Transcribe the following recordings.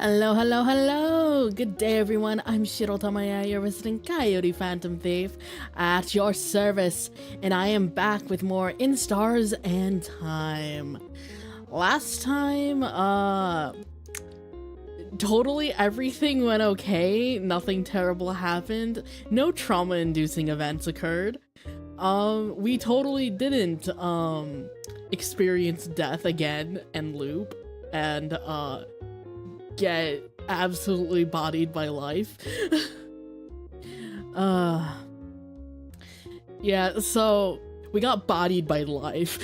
Hello, hello, hello! Good day, everyone. I'm Shiro Tamaya, your resident Coyote Phantom Thief, at your service, and I am back with more In Stars and Time. Last time, totally everything went okay. Nothing terrible happened. No trauma-inducing events occurred. We totally didn't, experience death again and loop, and, get absolutely bodied by life. Yeah, so we got bodied by life.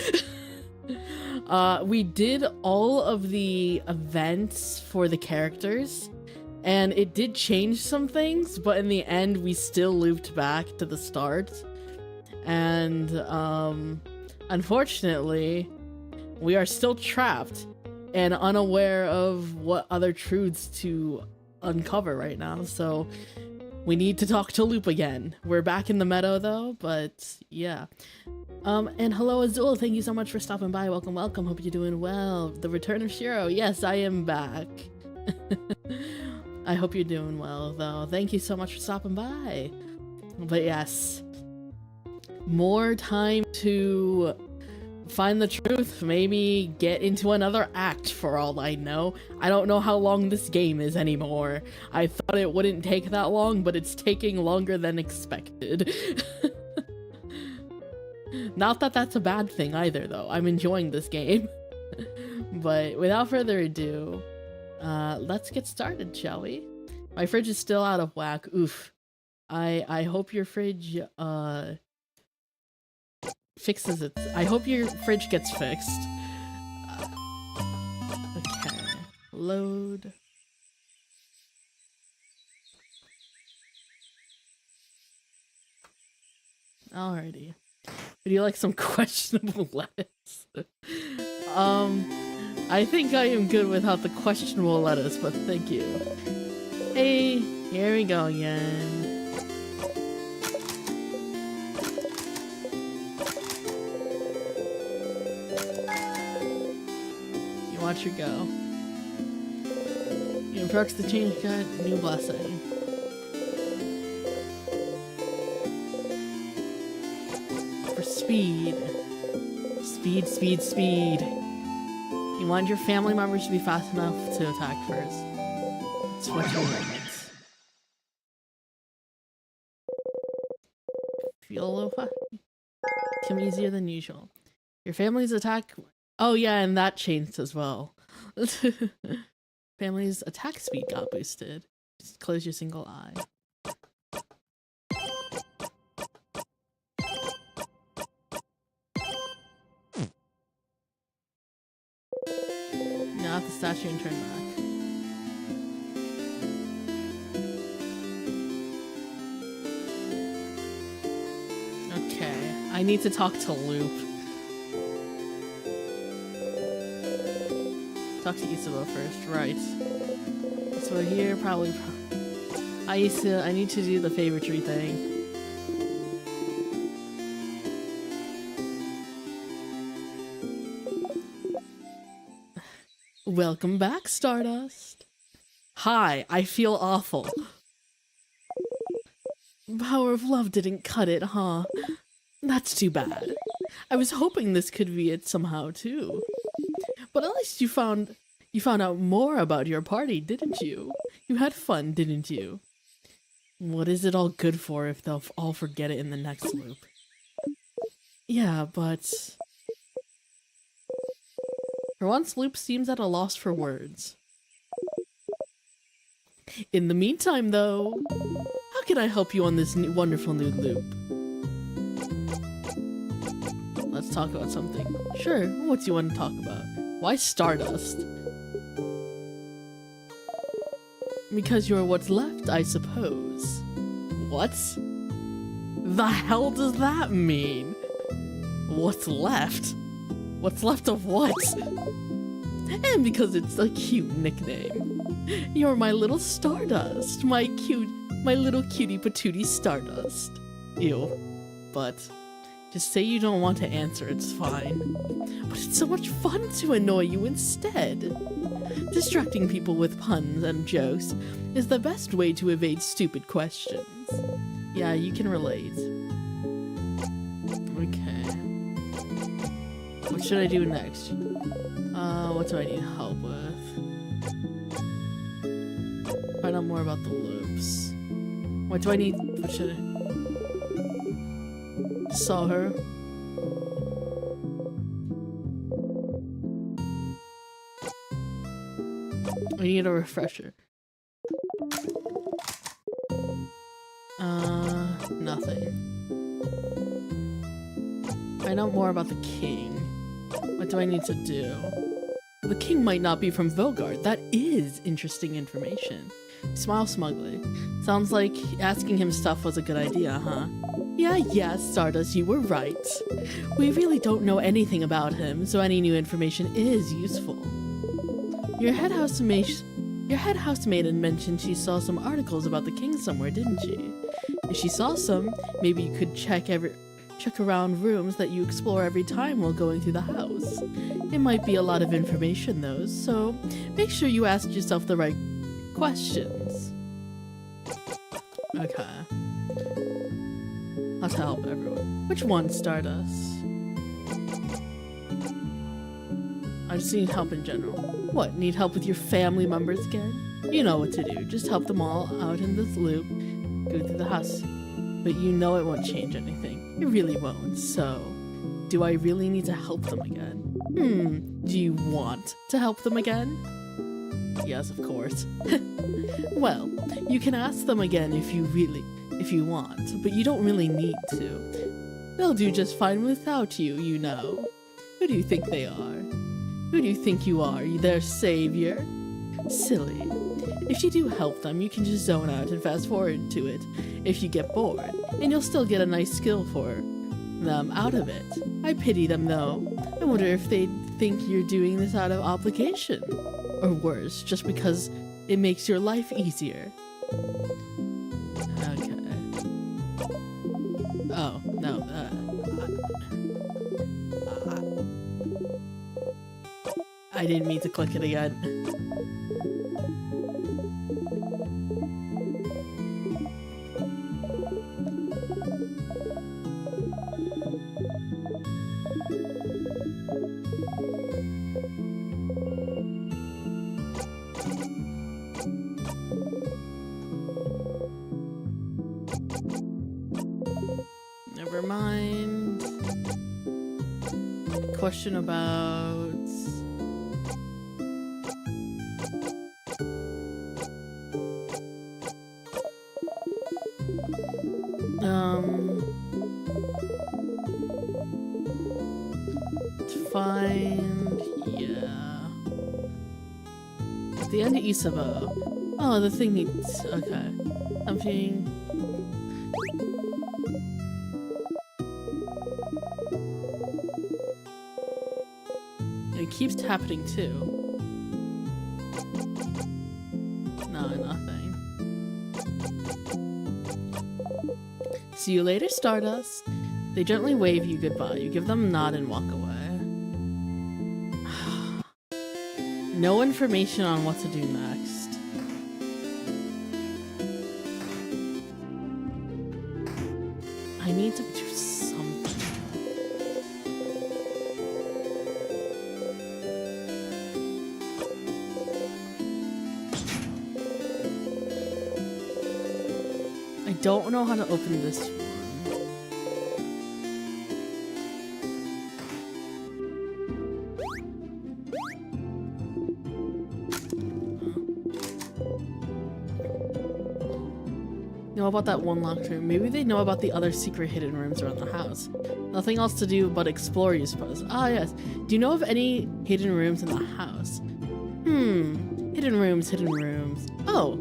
We did all of the events for the characters, and it did change some things, but in the end we still looped back to the start. And unfortunately, we are still trapped and unaware of what other truths to uncover right now, so we need to talk to Loop again. We're back in the meadow though, but yeah. And hello Azul, thank you so much for stopping by. Welcome, welcome, hope you're doing well. The return of Shiro, yes, I am back. I hope you're doing well though. Thank you so much for stopping by. But yes, more time to find the truth, maybe get into another act for all I know. I don't know how long this game is anymore. I thought it wouldn't take that long, but it's taking longer than expected. Not that that's a bad thing either, though. I'm enjoying this game. But without further ado, let's get started, shall we? My fridge is still out of whack. Oof. I hope your fridge, fixes it. I hope your fridge gets fixed. Okay. Load. Alrighty. Would you like some questionable lettuce? I think I am good without the questionable lettuce, but thank you. Hey, here we go again. Watch her go. You approach the change cut, new blessing. For speed. Speed, speed, speed. You want your family members to be fast enough to attack first. That's what you want. Feel a little fast. Come easier than usual. Your family's attack. Oh yeah, and that changed as well. Family's attack speed got boosted. Just close your single eye. Now at the statue and turn back. Okay, I need to talk to Loop. Talk to Isabel first, right. So here, probably I need to do the favorite thing. Welcome back, Stardust. Hi, I feel awful. Power of love didn't cut it, huh? That's too bad. I was hoping this could be it somehow, too. But at least you found out more about your party, didn't you? You had fun, didn't you? What is it all good for if they'll all forget it in the next loop? Yeah, but... For once, Loop seems at a loss for words. In the meantime, though, how can I help you on this wonderful new loop? Let's talk about something. Sure, what do you want to talk about? Why Stardust? Because you're what's left, I suppose. What? The hell does that mean? What's left? What's left of what? And because it's a cute nickname. You're my little Stardust. My little cutie patootie Stardust. Ew. But just say you don't want to answer, it's fine. But it's so much fun to annoy you instead. Distracting people with puns and jokes is the best way to evade stupid questions. Yeah, you can relate. Okay. What should I do next? What do I need help with? Find out more about the loops. What do I need? What should I... Saw her. I need a refresher. Nothing. Find out more about the king. What do I need to do? The king might not be from Vogard. That is interesting information. Smile smugly. Sounds like asking him stuff was a good idea, huh? Yeah, Stardust, you were right. We really don't know anything about him, so any new information is useful. Your head housemaid mentioned she saw some articles about the king somewhere, didn't she? If she saw some, maybe you could check around rooms that you explore every time while going through the house. It might be a lot of information though, so make sure you ask yourself the right questions. Okay. How to help everyone. Which one, Stardust? I just need help in general. What, need help with your family members again? You know what to do. Just help them all out in this loop. Go through the house. But you know it won't change anything. It really won't. So, do I really need to help them again? Do you want to help them again? Yes, of course. Well, you can ask them again if you want, but you don't really need to. They'll do just fine without you, you know. Who do you think they are? Who do you think you are? Their savior? Silly. If you do help them, you can just zone out and fast forward to it if you get bored, and you'll still get a nice skill for them out of it. I pity them though. I wonder if they'd think you're doing this out of obligation. Or worse, just because it makes your life easier. Okay. Oh, no, I didn't mean to click it again. Never mind. Question about... Find... yeah. At the end of Isabo. Oh, the thing needs... okay. Something... it keeps happening too. No, nothing. See you later, Stardust. They gently wave you goodbye. You give them a nod and walk away. No information on what to do next. I need to do something. I don't know how to open this one. Know about that one locked room. Maybe they know about the other secret hidden rooms around the house. Nothing else to do but explore, you suppose. Ah, yes. Do you know of any hidden rooms in the house? Hidden rooms, hidden rooms. Oh,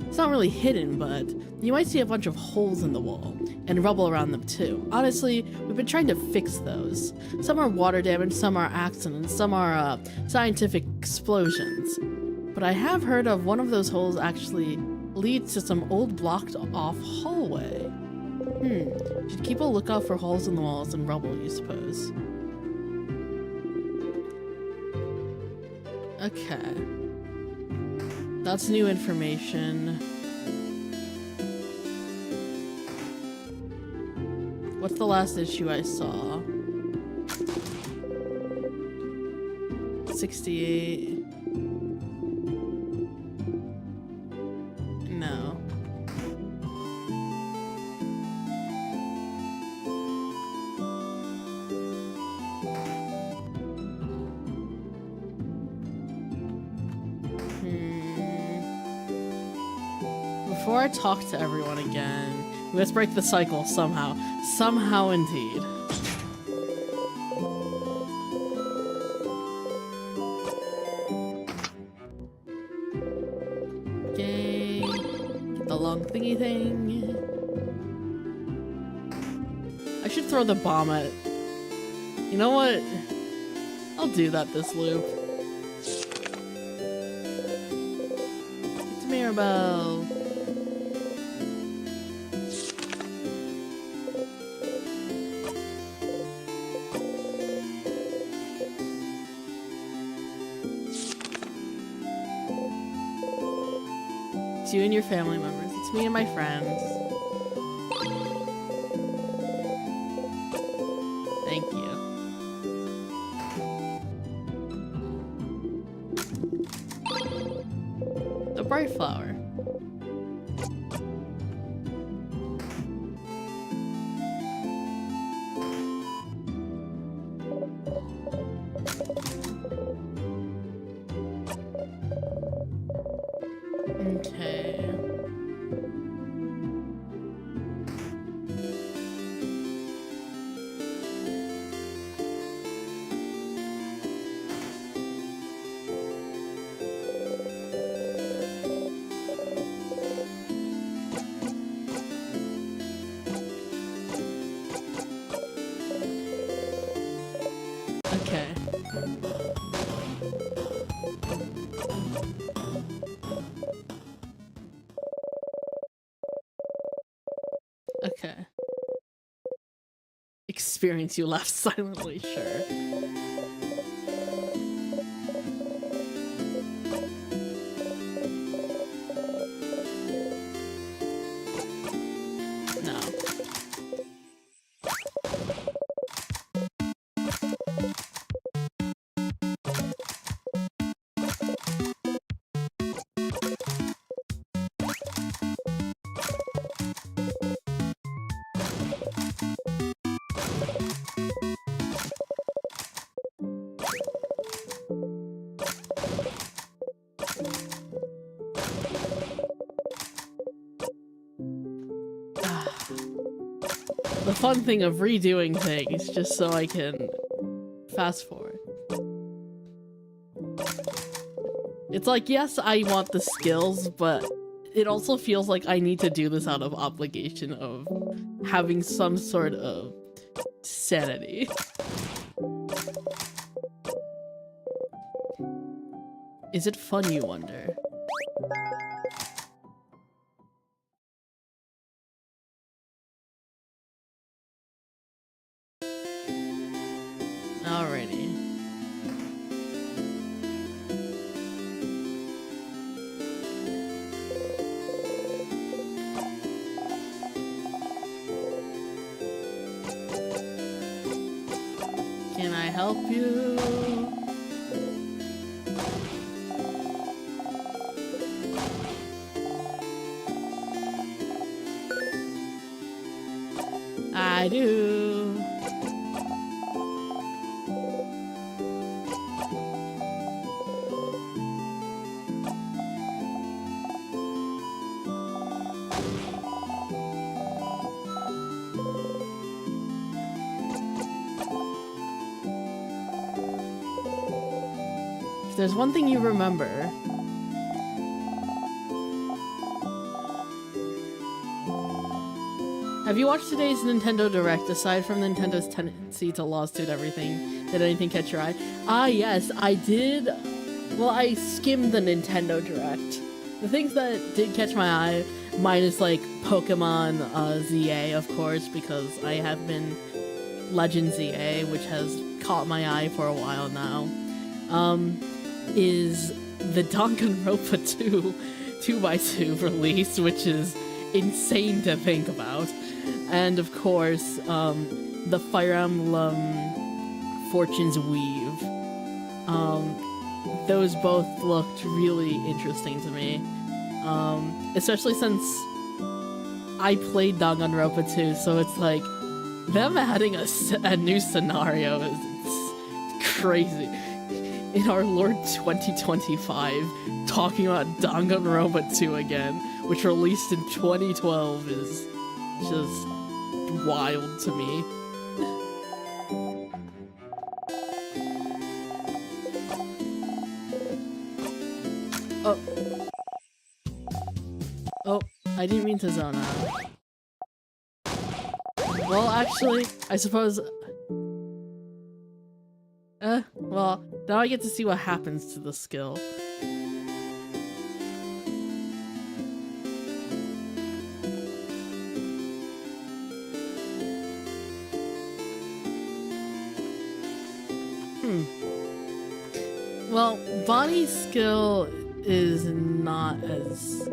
it's not really hidden, but you might see a bunch of holes in the wall and rubble around them too. Honestly, we've been trying to fix those. Some are water damage, some are accidents, some are scientific explosions. But I have heard of one of those holes actually leads to some old blocked off hallway. Should keep a lookout for holes in the walls and rubble, you suppose. Okay. That's new information. What's the last issue I saw? 68. No. Before I talk to everyone again, let's break the cycle somehow. Somehow indeed. Okay. Get the long thingy thing. I should throw the bomb at... You know what? I'll do that this loop. It's Mirabelle. It's you and your family members. It's me and my friends. Thank you. The bright flower. Okay. Okay. Okay. Experience you laugh silently, sure. No. The fun thing of redoing things just so I can fast forward. It's like, yes, I want the skills, but it also feels like I need to do this out of obligation of having some sort of sanity. Is it fun, you wonder? Alrighty. Can I help you? I do. If there's one thing you remember, have you watched today's Nintendo Direct? Aside from Nintendo's tendency to lawsuit everything, did anything catch your eye? Ah, yes, I did. Well, I skimmed the Nintendo Direct. The things that did catch my eye, minus like Pokemon ZA, of course, because I have been Legend ZA, which has caught my eye for a while now. is the Danganronpa 2 2x2 release, which is insane to think about. And of course, the Fire Emblem Fortune's Weave. Those both looked really interesting to me. Especially since I played Danganronpa 2, so it's like, them adding a new scenario is crazy. In our Lord 2025, talking about Danganronpa 2 again, which released in 2012, is just wild to me. Oh. Oh, I didn't mean to zone out. Well, actually, I suppose... well, now I get to see what happens to the skill. Well, Bonnie's skill is not as...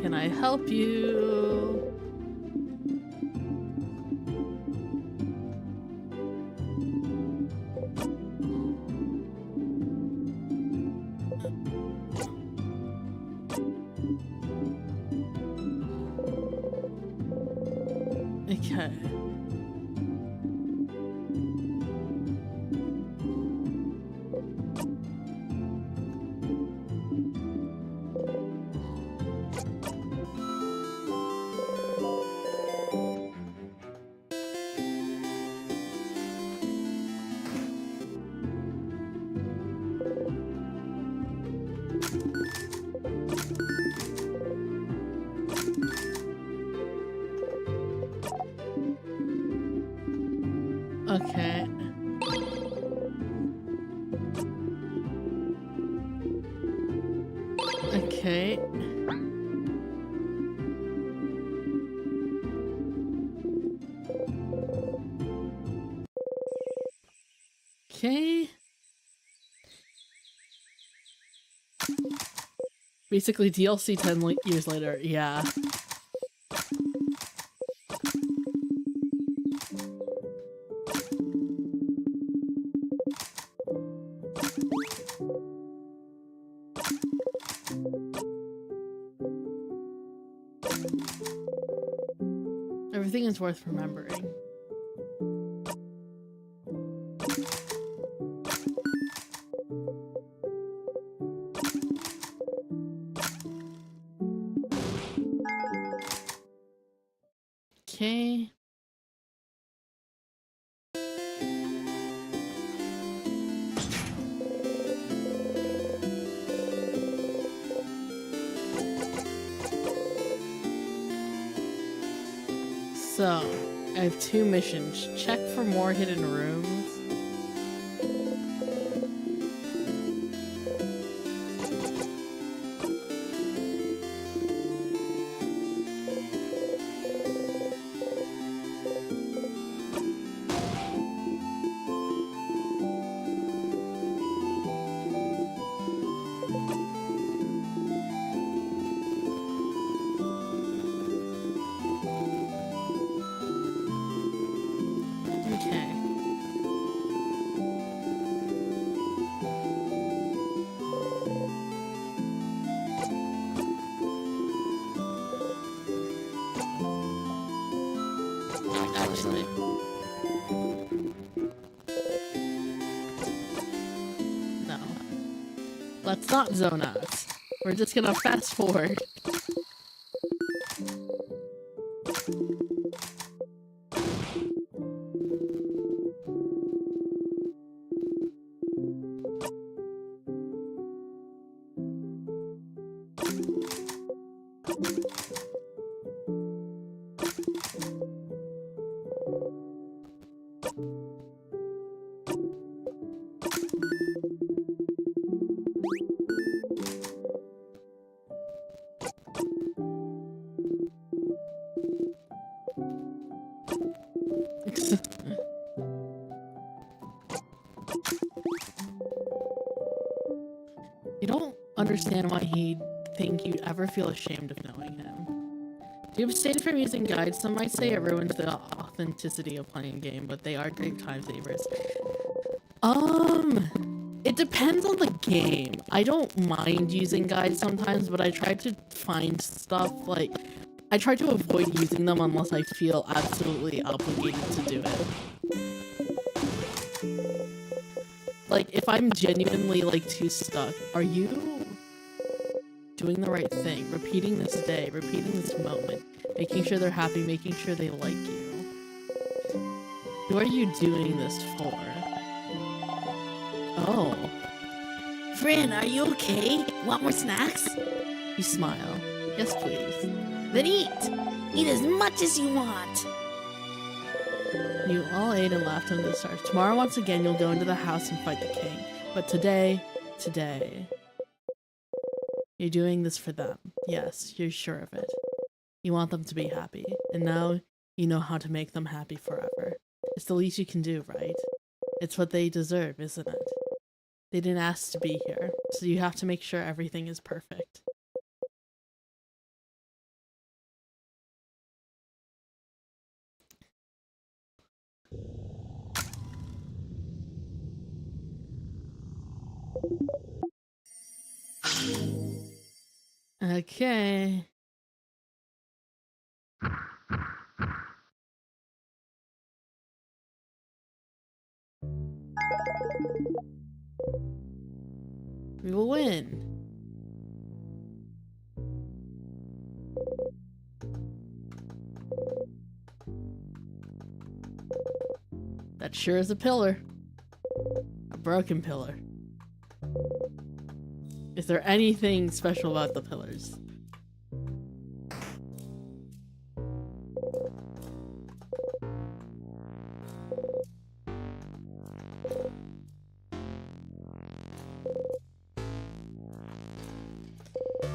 Can I help you? Okay. Okay. Okay. Okay. Basically DLC 10 years later, yeah. Everything is worth remembering. Okay. So, I have 2 missions. Check for more hidden rooms. Actually. No. Let's not zone out. We're just gonna fast forward. understand why he'd think you'd ever feel ashamed of knowing him. Do you abstain from using guides? Some might say it ruins the authenticity of playing a game, but they are great time savers. It depends on the game. I don't mind using guides sometimes, but I try to find stuff, like, I try to avoid using them unless I feel absolutely obligated to do it. Like, if I'm genuinely, like, too stuck, are you doing the right thing? Repeating this day, repeating this moment, making sure they're happy, making sure they like you. Who are you doing this for? Oh. Fran, are you okay? Want more snacks? You smile. Yes, please. Then eat! Eat as much as you want! You all ate and laughed under the stars. Tomorrow, once again, you'll go into the house and fight the king. But today, you're doing this for them. Yes, you're sure of it. You want them to be happy. And now, you know how to make them happy forever. It's the least you can do, right? It's what they deserve, isn't it? They didn't ask to be here, so you have to make sure everything is perfect. Okay. We will win. That sure is a pillar. A broken pillar. Is there anything special about the pillars?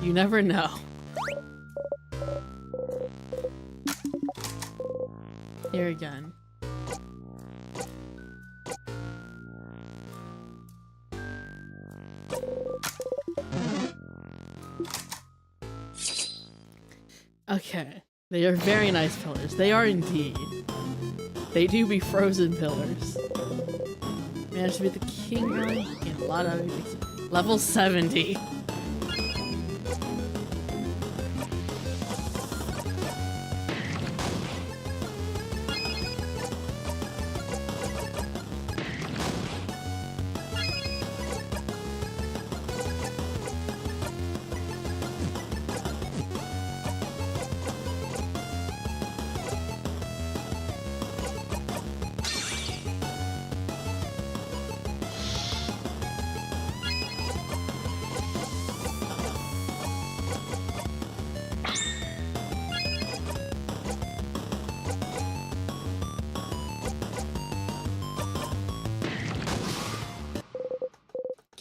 You never know. Here again. Okay. They are very nice pillars. They are indeed. They do be frozen pillars. Managed to be the king early. Gained a lot out of it. Level 70.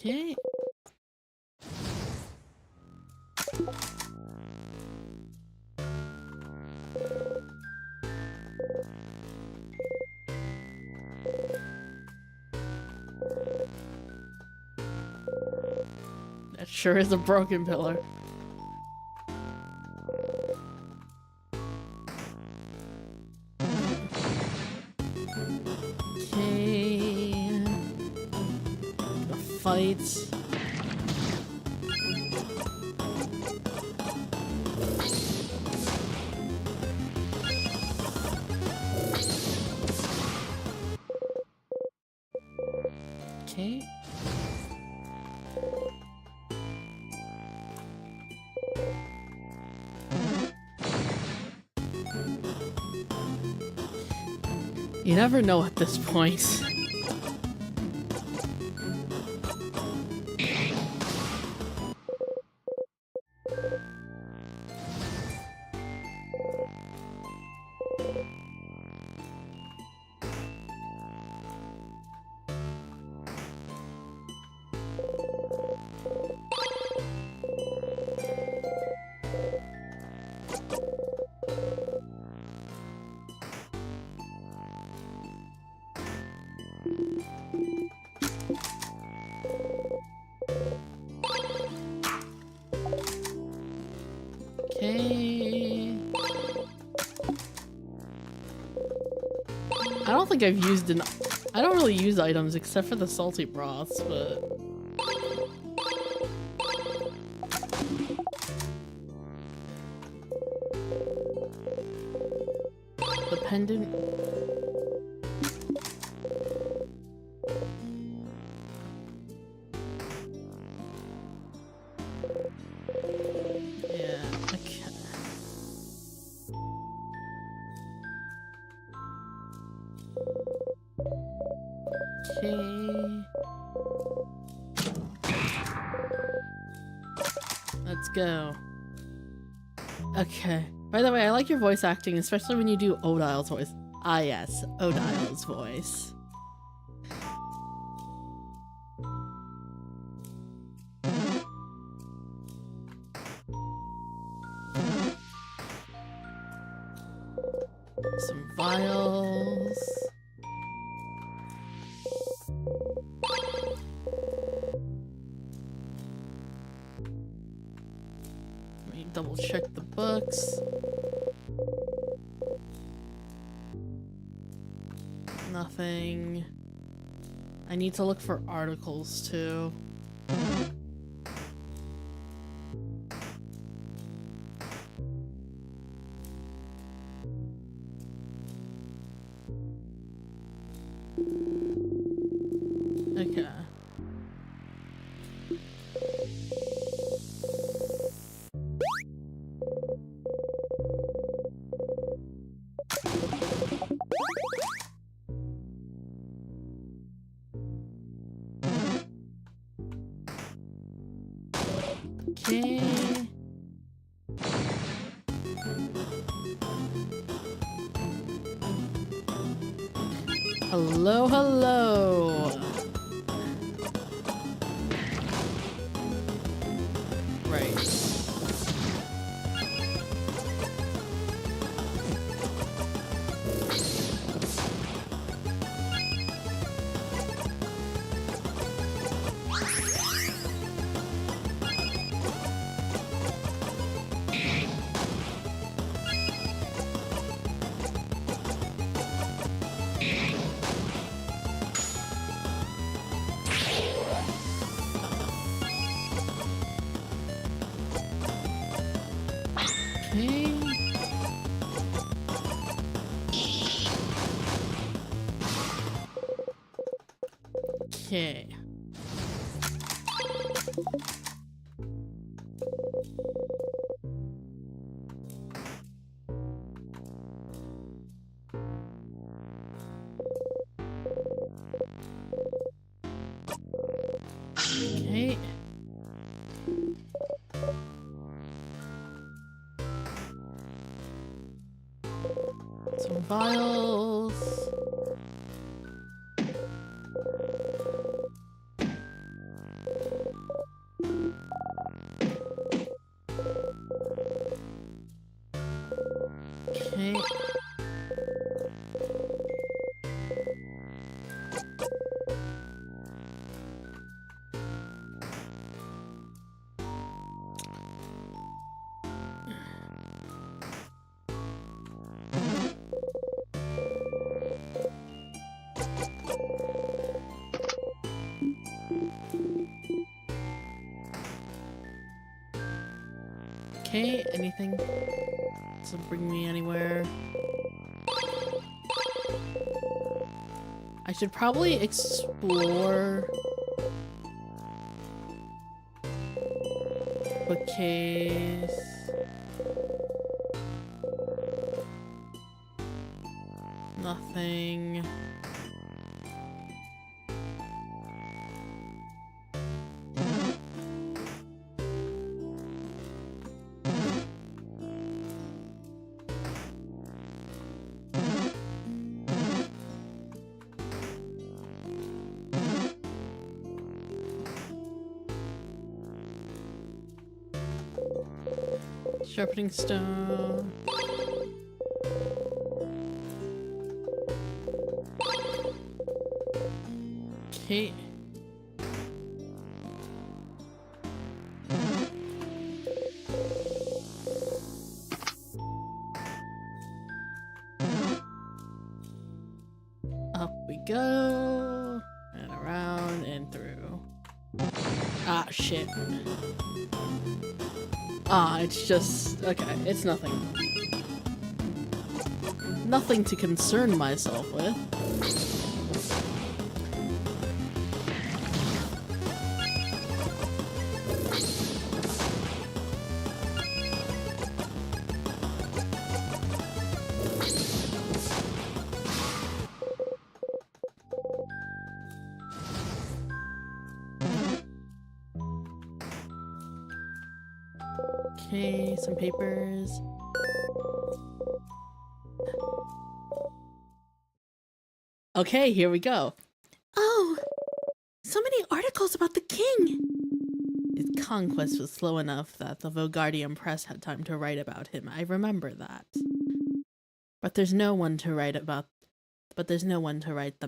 Okay. That sure is a broken pillar. Okay. The fight. Okay. You never know at this point. Okay. I don't think I've used I don't really use items except for the salty broths, but... The pendant... Yeah, okay. Okay. Let's go. Okay. By the way, I like your voice acting, especially when you do Odile's voice. Ah yes, Odile's voice. Some vials. Let me double check the books. Nothing. I need to look for articles too. Okay. Okay. Hello, hello. Right. Okay. Okay. Okay. Some vials. Okay. Okay, anything? Doesn't bring me anywhere. I should probably explore bookcase. Nothing. Sharpening stone. Okay. we go. And around and through. Ah, shit. Ah, it's just... okay, it's nothing. Nothing to concern myself with. Okay, some papers. Okay, here we go. Oh, so many articles about the king. His conquest was slow enough that the Vogardian press had time to write about him. I remember that. But there's no one to write them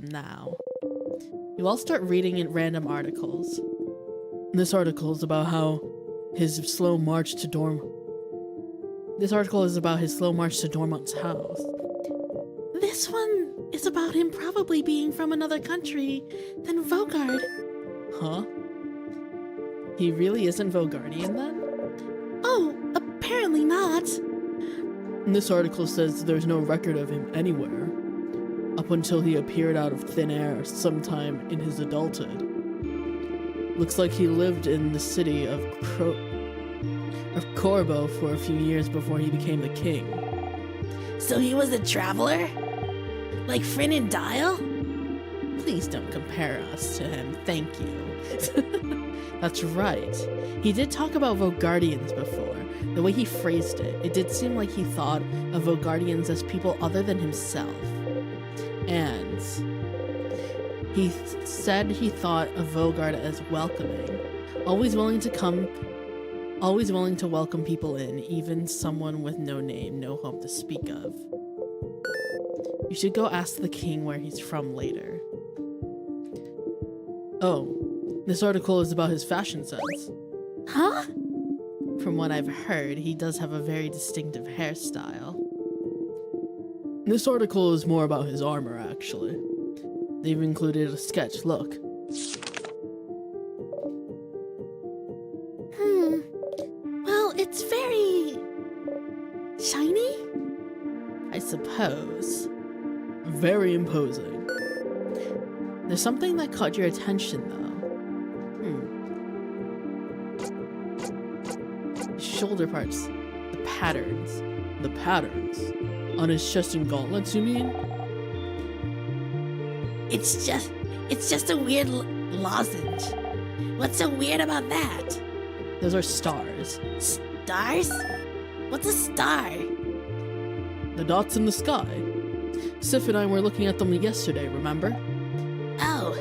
now. You all start reading in random articles. This article is about his slow march to Dormont's house. This one is about him probably being from another country than Vogard. Huh? He really isn't Vogardian then? Oh, apparently not. This article says there's no record of him anywhere, up until he appeared out of thin air sometime in his adulthood. Looks like he lived in the city of Corbo for a few years before he became the king. So he was a traveler? Like Fryn and Dial? Please don't compare us to him, thank you. That's right. He did talk about Vogardians before. The way he phrased it, it did seem like he thought of Vogardians as people other than himself. And he said he thought of Vogard as welcoming, always willing to welcome people in, even someone with no name, no home to speak of. You should go ask the king where he's from later. Oh, this article is about his fashion sense. Huh? From what I've heard, he does have a very distinctive hairstyle. This article is more about his armor, actually. They've included a sketch, look. Well, it's very... shiny? I suppose. Very imposing. There's something that caught your attention, though. Shoulder parts. The patterns. The patterns? On his chest and gauntlets, you mean? It's just a weird lozenge. What's so weird about that? Those are stars. Stars? What's a star? The dots in the sky. Sif and I were looking at them yesterday, remember? Oh.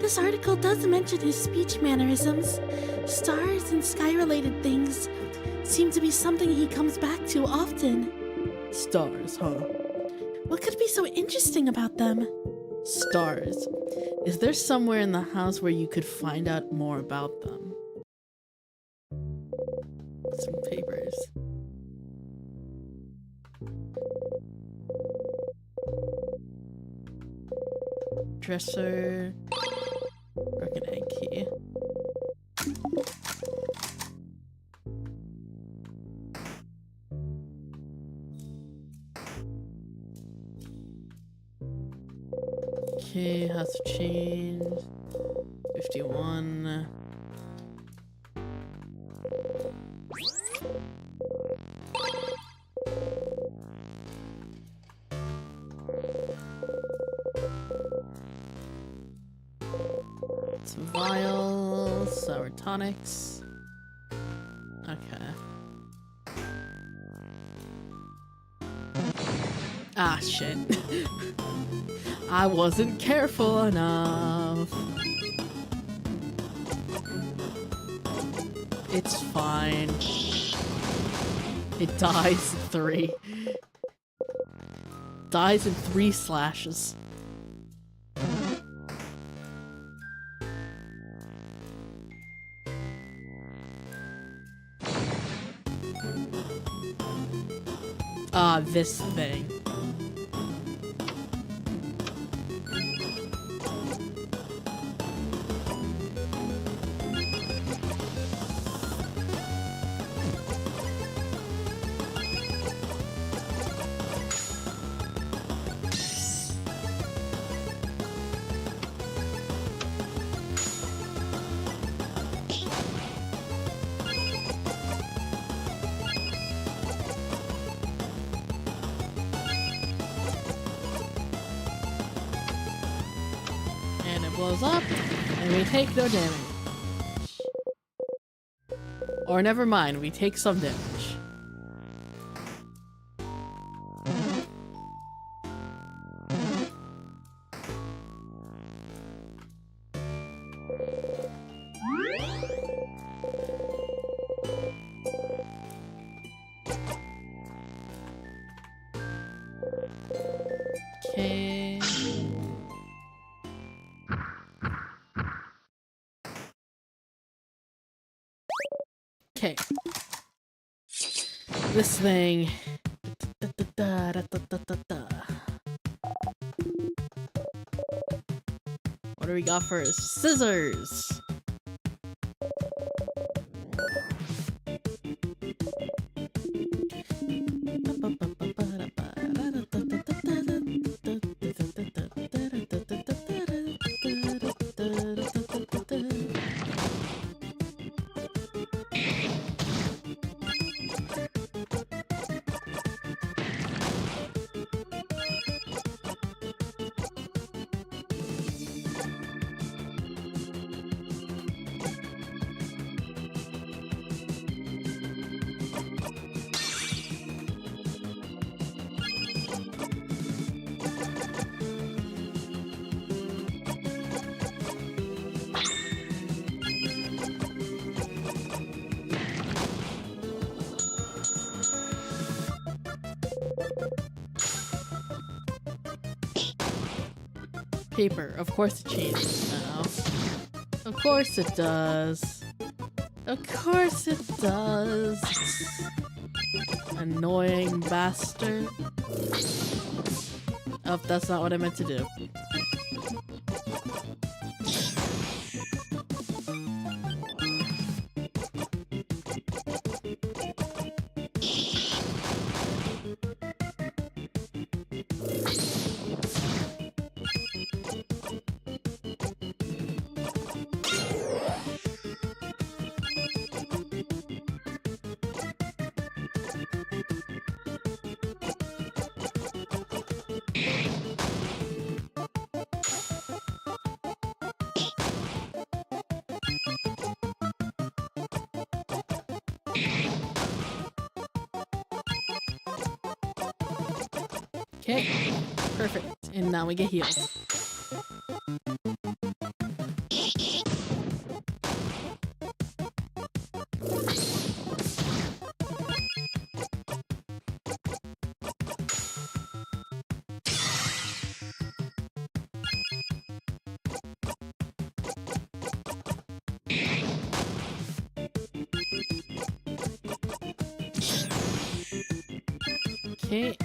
This article does mention his speech mannerisms. Stars and sky-related things seem to be something he comes back to often. Stars, huh? What could be so interesting about them? Stars. Is there somewhere in the house where you could find out more about them? Some papers. Dresser. Broken egg key. Okay, has to change. 51. Some vials, sour tonics. Okay. Ah, shit. I wasn't careful enough. It's fine. It dies in 3. Dies in 3 slashes. Ah, this thing. blows up, and we take no damage. Or never mind, we take some damage. Okay. Okay. This thing. What do we got first? Scissors! Paper. Of course it changes now. Of course it does. Of course it does. Annoying bastard. Oh, that's not what I meant to do. Okay, perfect. And now we get healed. Okay.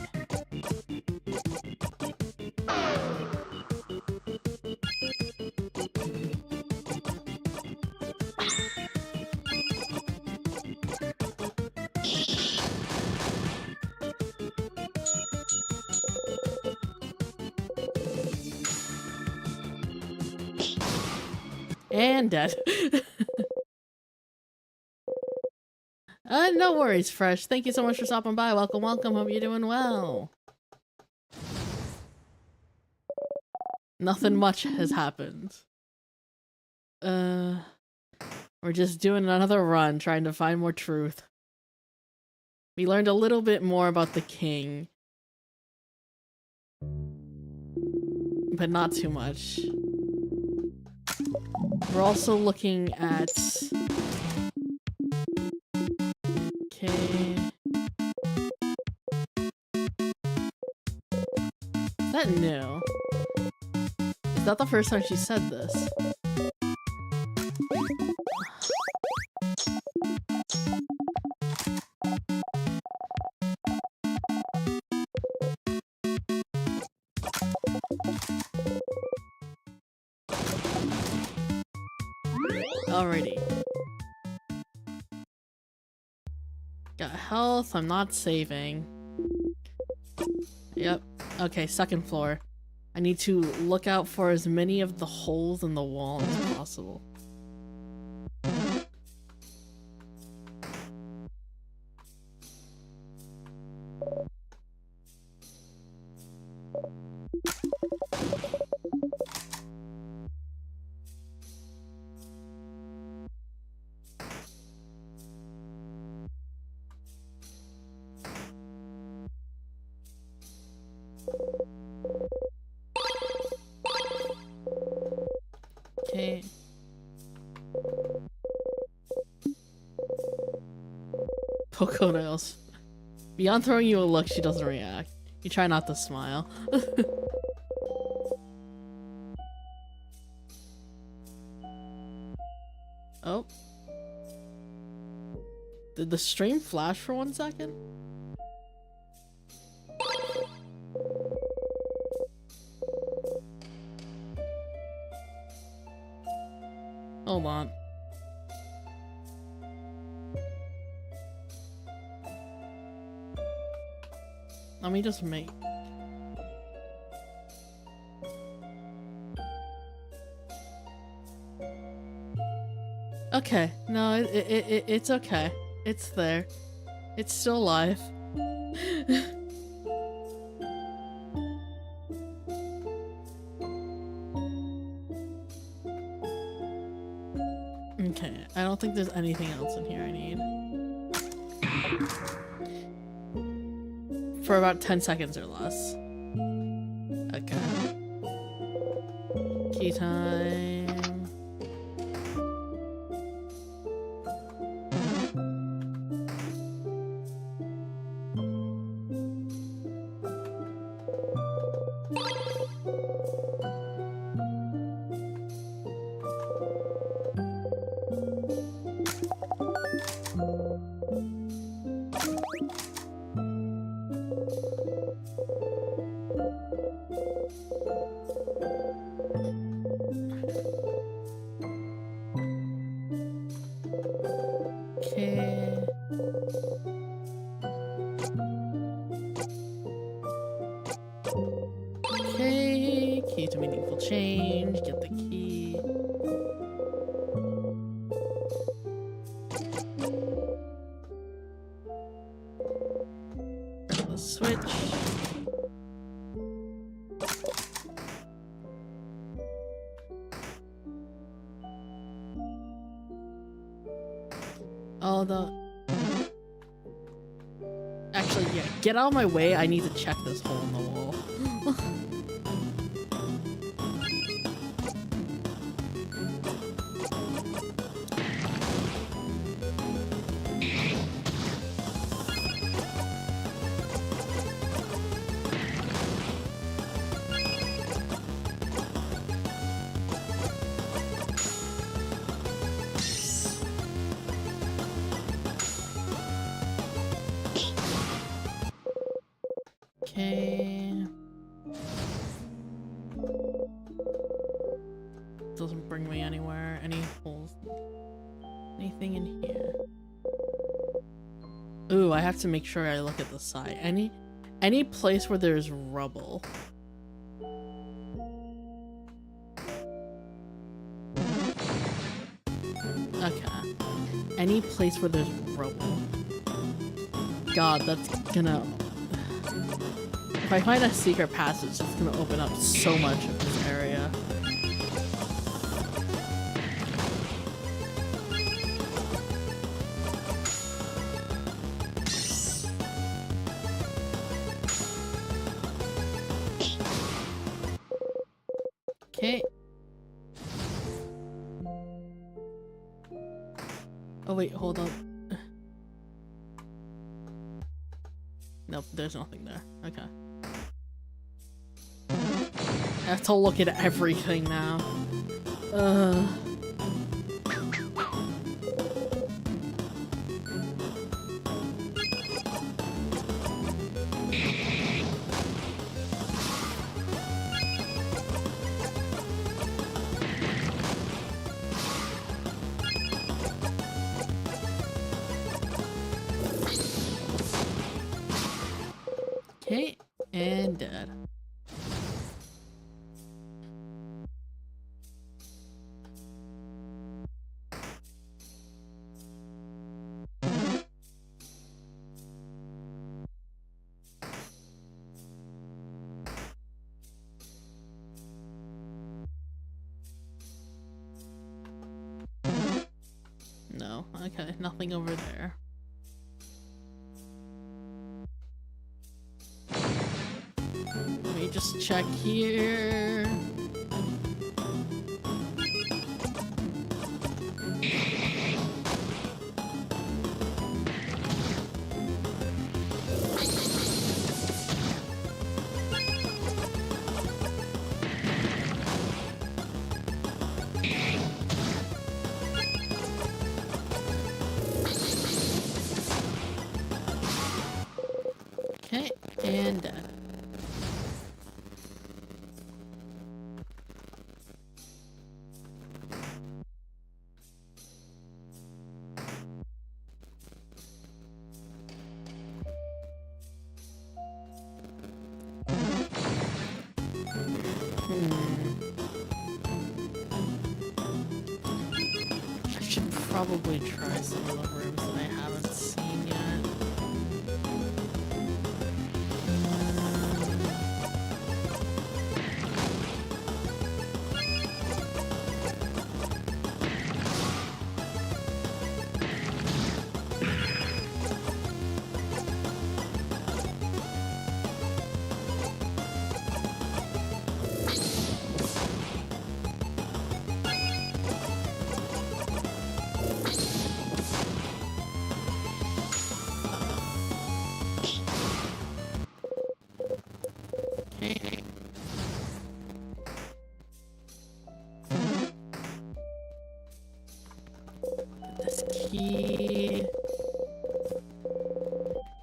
And dead. No worries, Fresh. Thank you so much for stopping by. Welcome, welcome. Hope you're doing well. Nothing much has happened. We're just doing another run, trying to find more truth. We learned a little bit more about the king. But not too much. We're also looking at... Okay... Is that new? Is that the first time she said this? Alrighty. Got health, I'm not saving. Yep. Okay, second floor. I need to look out for as many of the holes in the wall as possible. Okay. Poco nails. Beyond throwing you a look, she doesn't react. You try not to smile. Oh. Did the stream flash for 1 second? Hold on. Let me just make... Okay, no, it's okay. It's there. It's still alive. Okay, I don't think there's anything else in here I need. For about 10 seconds or less. Okay. Key time. Okay. Okay, key to meaningful change, get the key. Press the switch. Oh, actually, yeah, get out of my way. I need to check this hole in the wall. Okay. Doesn't bring me anywhere. Any holes? Anything in here? Ooh, I have to make sure I look at the side. Any place where there's rubble. Okay. Any place where there's rubble. God, that's gonna... If I find a secret passage, it's gonna open up so much of this area. Okay. Oh wait, hold on. Nope, there's nothing there. Okay. I have to look at everything now. Okay, and dead. No, okay, nothing over there. Let me just check here. Okay, and done. I should probably try some of the rooms that I haven't seen yet. Okay. Get this key.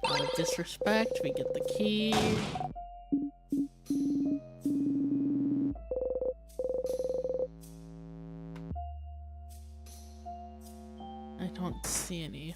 Out of disrespect, we get the key. I don't see any.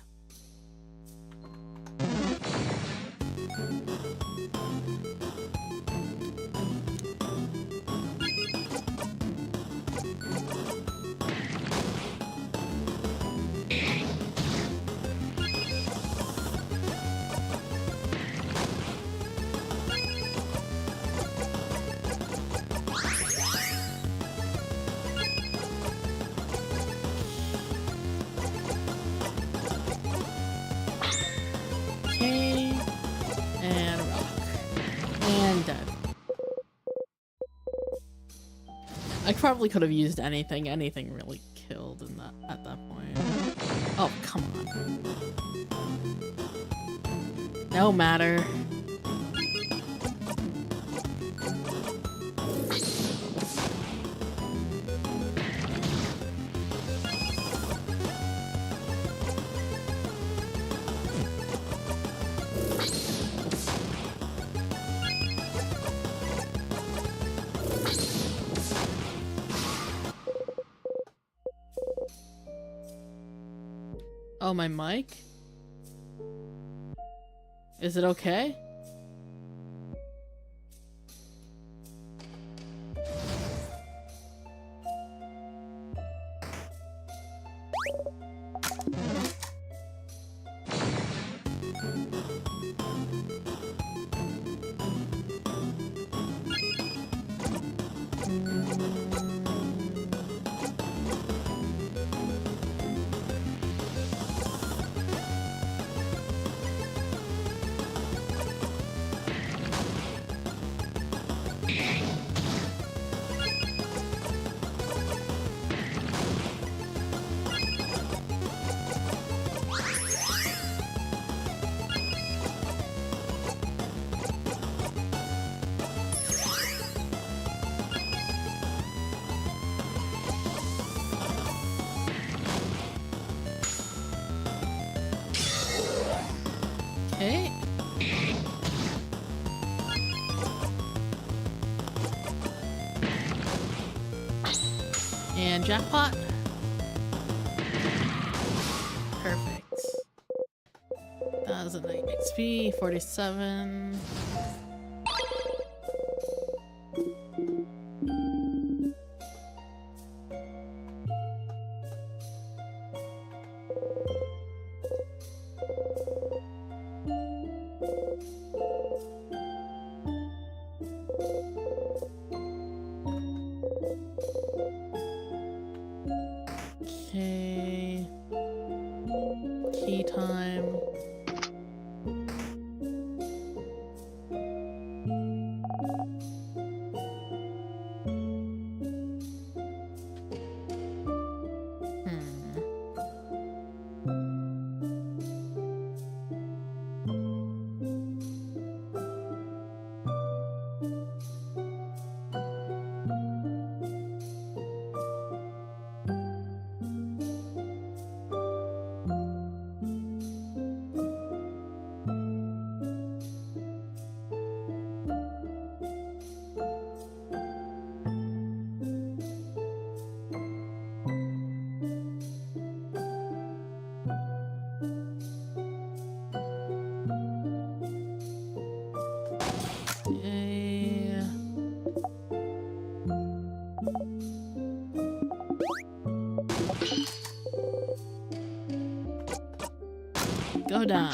Okay. And rock. And dead. I probably could have used anything. Anything really killed in that at that point. Oh, come on. No matter. Oh, my mic? Is it okay? Okay. And jackpot. Perfect. 1008 XP, 47. Okay. Key time. Hold on.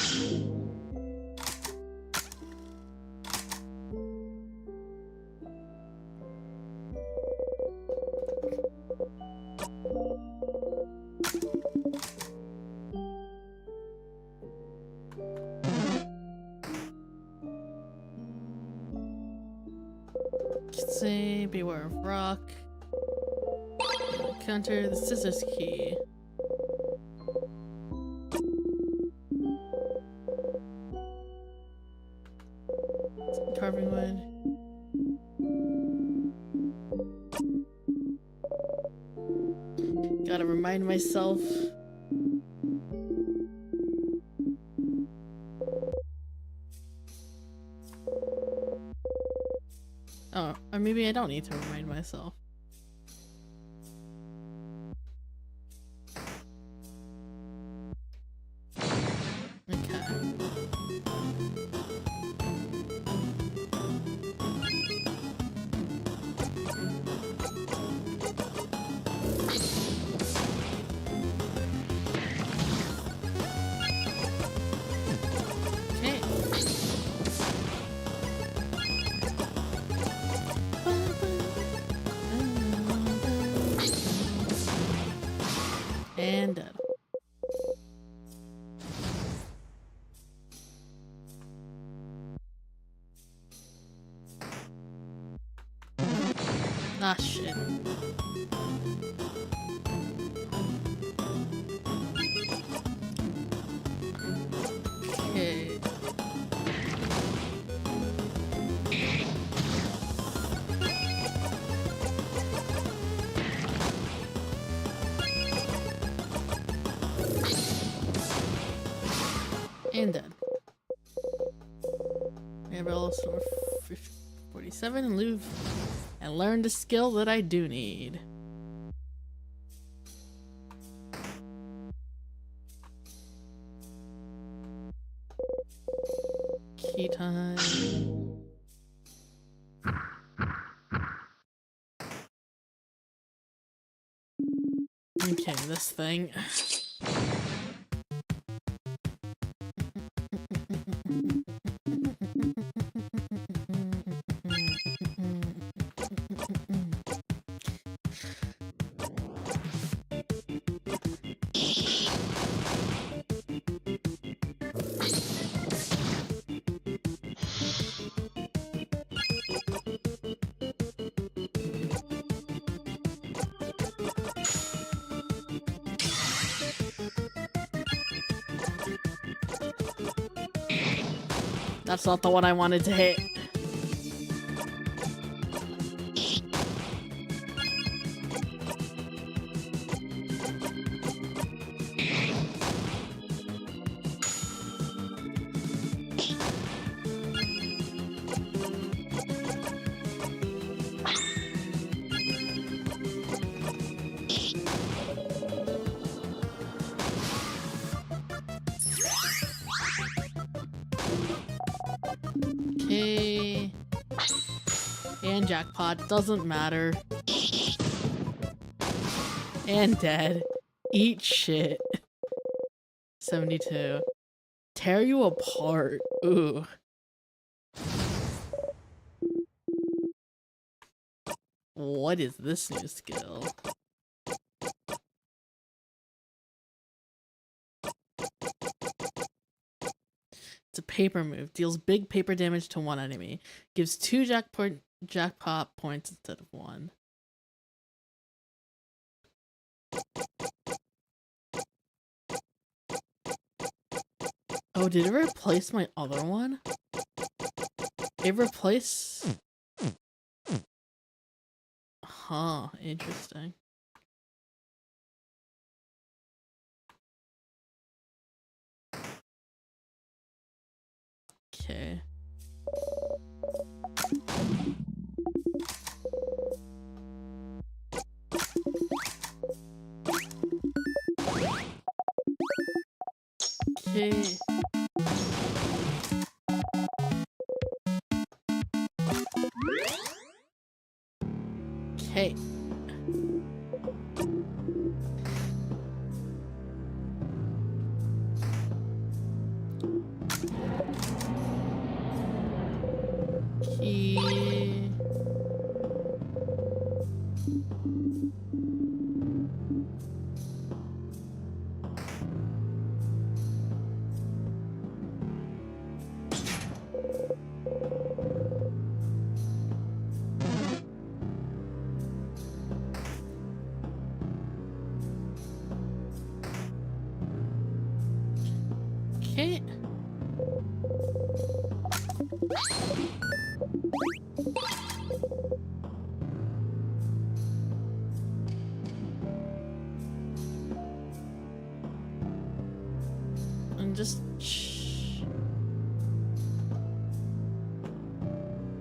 Say, beware of rock. Counter the scissors key. Carving wood. Gotta remind myself. Oh, or maybe I don't need to remind myself. Okay. Okay. And dead. Ah, shit. Okay. And dead. Maybe I'll also 47 and live and learn the skill that I do need. Key time. Okay, this thing. That's not the one I wanted to hit. Okay. And jackpot, doesn't matter. And dead. Eat shit. 72. Tear you apart. Ooh. What is this new skill? It's a paper move. Deals big paper damage to one enemy. Gives 2 jackpot points instead of 1. Oh, did it replace my other one? It replaced... Huh, interesting. Okay. Okay. Okay. And just shh.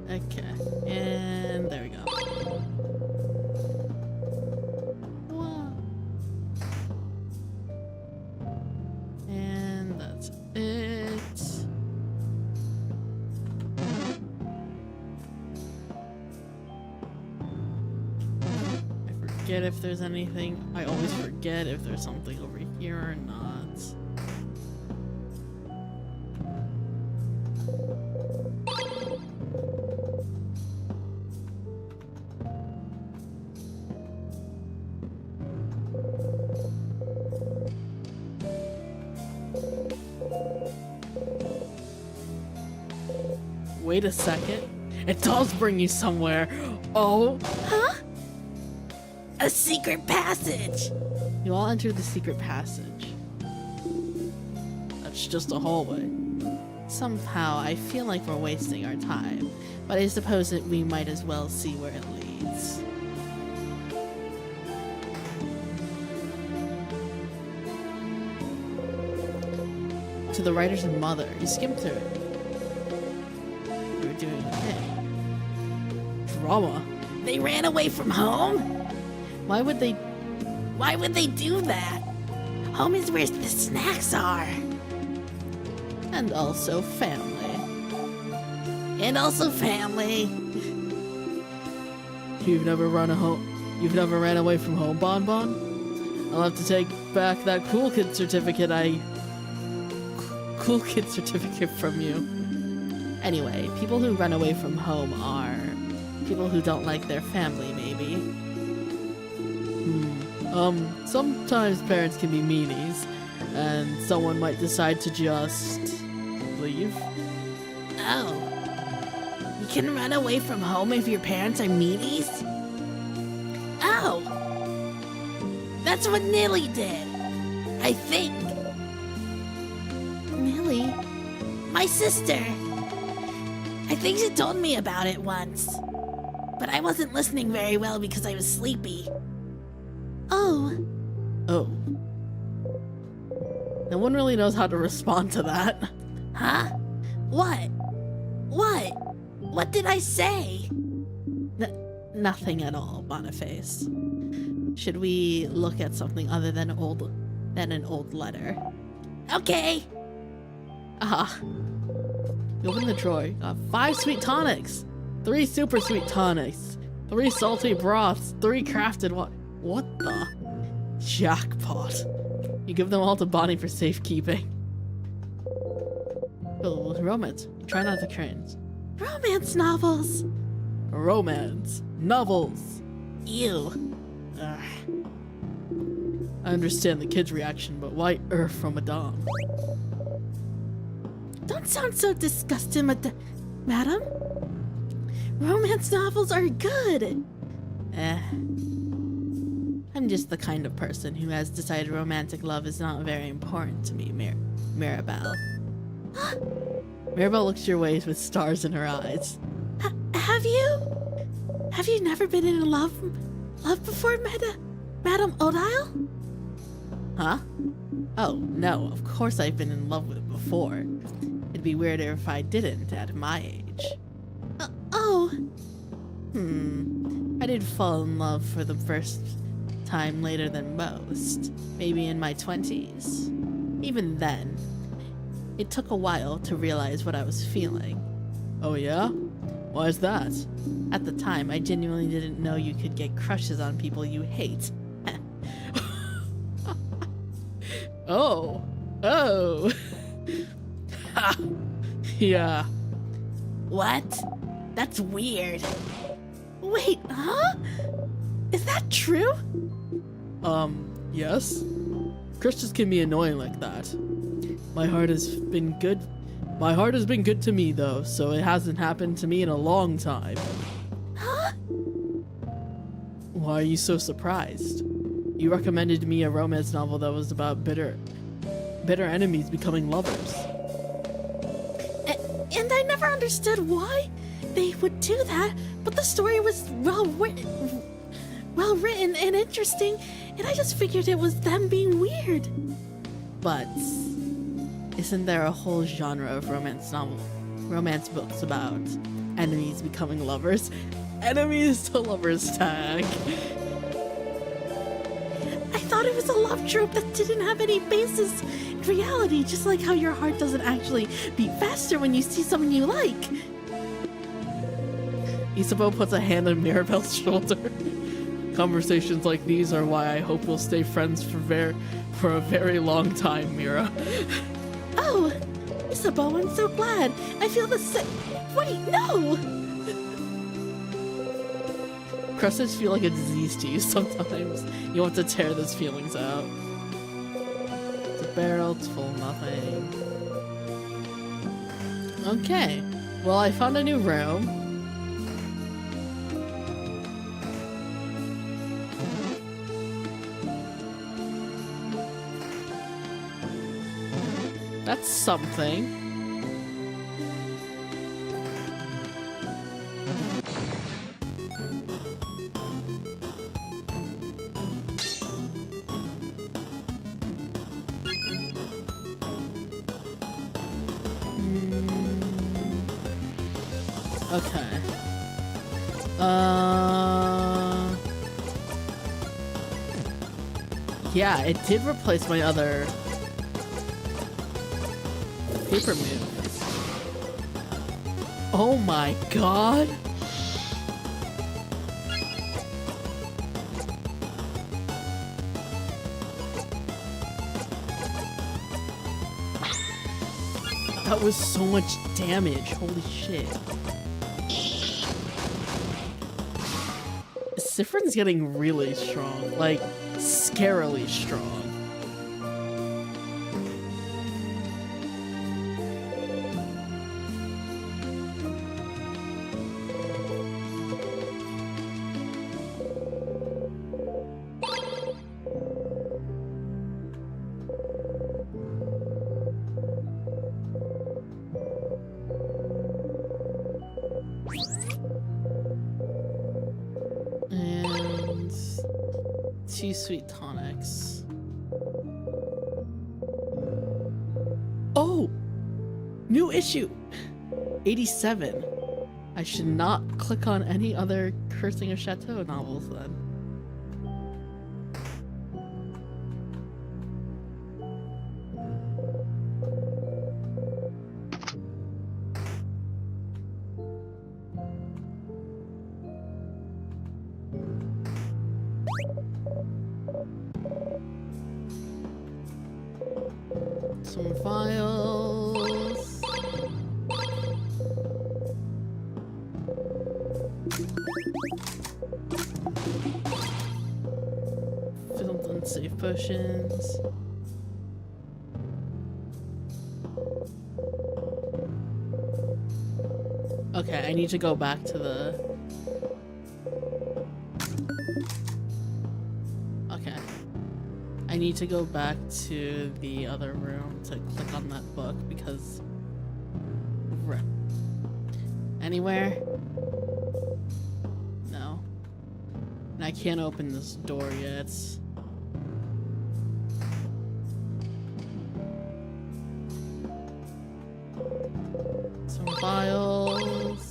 Okay, and there we go. Wow. And that's it. I forget if there's anything. I always forget if there's something over here or not. Wait a second. It does bring you somewhere. Oh. Huh? A secret passage! You all enter the secret passage. That's just a hallway. Somehow, I feel like we're wasting our time, but I suppose that we might as well see where it leads. To the writer's mother. You skimmed through it. You were doing okay. Drama. They ran away from home? Why would they? Why would they do that? Home is where the snacks are. And also family. And also family. You've never ran away from home, Bon Bon? I'll have to take back that cool kid certificate from you. Anyway, people who run away from home are people who don't like their family, maybe. Sometimes parents can be meanies, and someone might decide to just leave. Oh. You can run away from home if your parents are meanies? Oh. That's what Nilly did. I think. Nilly? My sister. I think she told me about it once. But I wasn't listening very well because I was sleepy. Oh. Oh. No one really knows how to respond to that. Huh? What? What? What did I say? Nothing at all, Boniface. Should we look at something other than an old letter? Okay. Ah. You open the drawer. 5 sweet tonics, 3 super sweet tonics, 3 salty broths, 3 crafted what the? Jackpot. You give them all to Bonnie for safekeeping. Oh, romance. Try not to cringe. Romance novels. Romance. Novels. Ew. Ugh. I understand the kid's reaction, but why from Madame? Don't sound so disgusted, madam. Romance novels are good. I'm just the kind of person who has decided romantic love is not very important to me, Mirabelle. Mirabelle looks your way with stars in her eyes. Have you? Have you never been in love before, Madam Odile? Huh? Oh, no, of course I've been in love with it before. It'd be weirder if I didn't at my age. Oh. I did fall in love for the first time later than most. Maybe in my 20s. Even then, it took a while to realize what I was feeling. Oh yeah? Why is that? At the time, I genuinely didn't know you could get crushes on people you hate. Oh. Oh. Ha. Yeah. What? That's weird. Wait, huh? Is that true? Yes. Crushes can be annoying like that. My heart has been good to me though, so it hasn't happened to me in a long time. Huh? Why are you so surprised? You recommended me a romance novel that was about bitter enemies becoming lovers. In And I never understood why they would do that, but the story was well written and interesting, and I just figured it was them being weird. But isn't there a whole genre of romance books about enemies becoming lovers? Enemies to lovers tag. I thought it was a love trope that didn't have any basis in reality, just like how your heart doesn't actually beat faster when you see someone you like. Isabeau puts a hand on Mirabelle's shoulder. Conversations like these are why I hope we'll stay friends for a very long time, Mira. Oh, Isabeau, I'm so glad. I feel the same. Wait, no! Crushes feel like a disease to you sometimes. You want to tear those feelings out. It's a barrel, it's full of nothing. Okay, well, I found a new room. That's something. Okay. Yeah, it did replace my other paper move. Oh my god! That was so much damage, holy shit. Sifrin's getting really strong, like, scarily strong. And 2 sweet tonics. Oh! New issue! 87. I should not click on any other Cursing of Chateau novels then. Some files. Filled unsafe potions. Okay, I need to go back to the... Okay. I need to go back to the other room to click on that book because... Anywhere? No. And I can't open this door yet. Some files.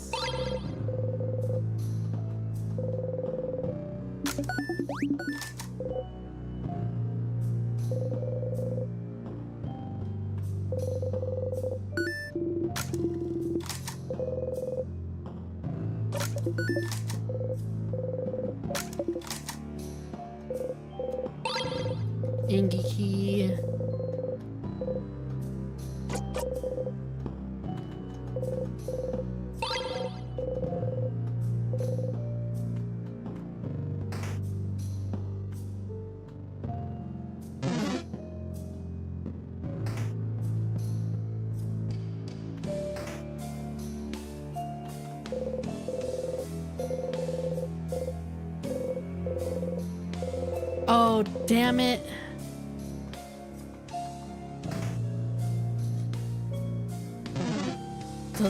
Ingy key. Oh, damn it.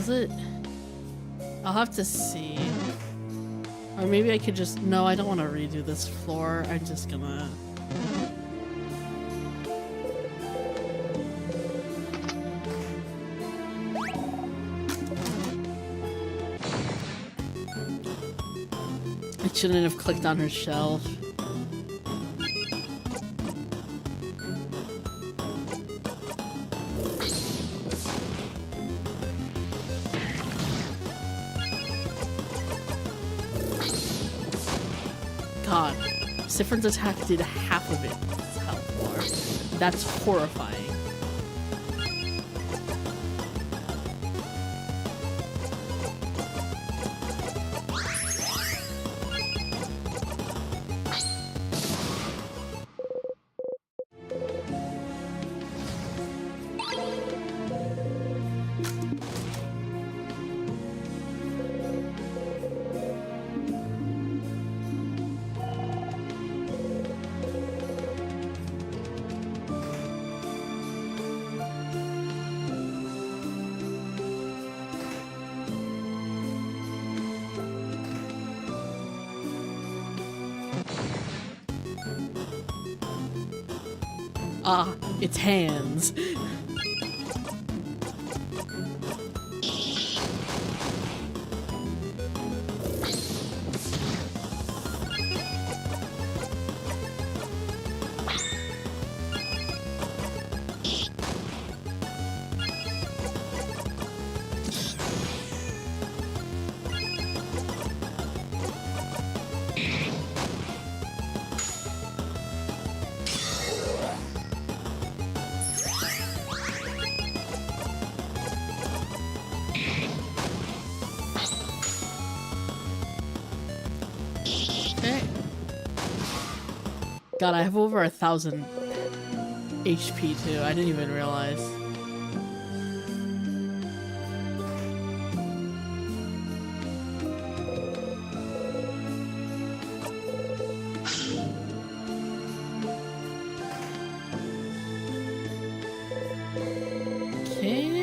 Does it? I'll have to see. Or maybe I could just... No, I don't want to redo this floor. I'm just gonna... I shouldn't have clicked on her shelf. God, Sifrin's attack did half of its health bar. That's horrifying. Ah, it's hands. God, I have over 1,000 HP too. I didn't even realize. Okay.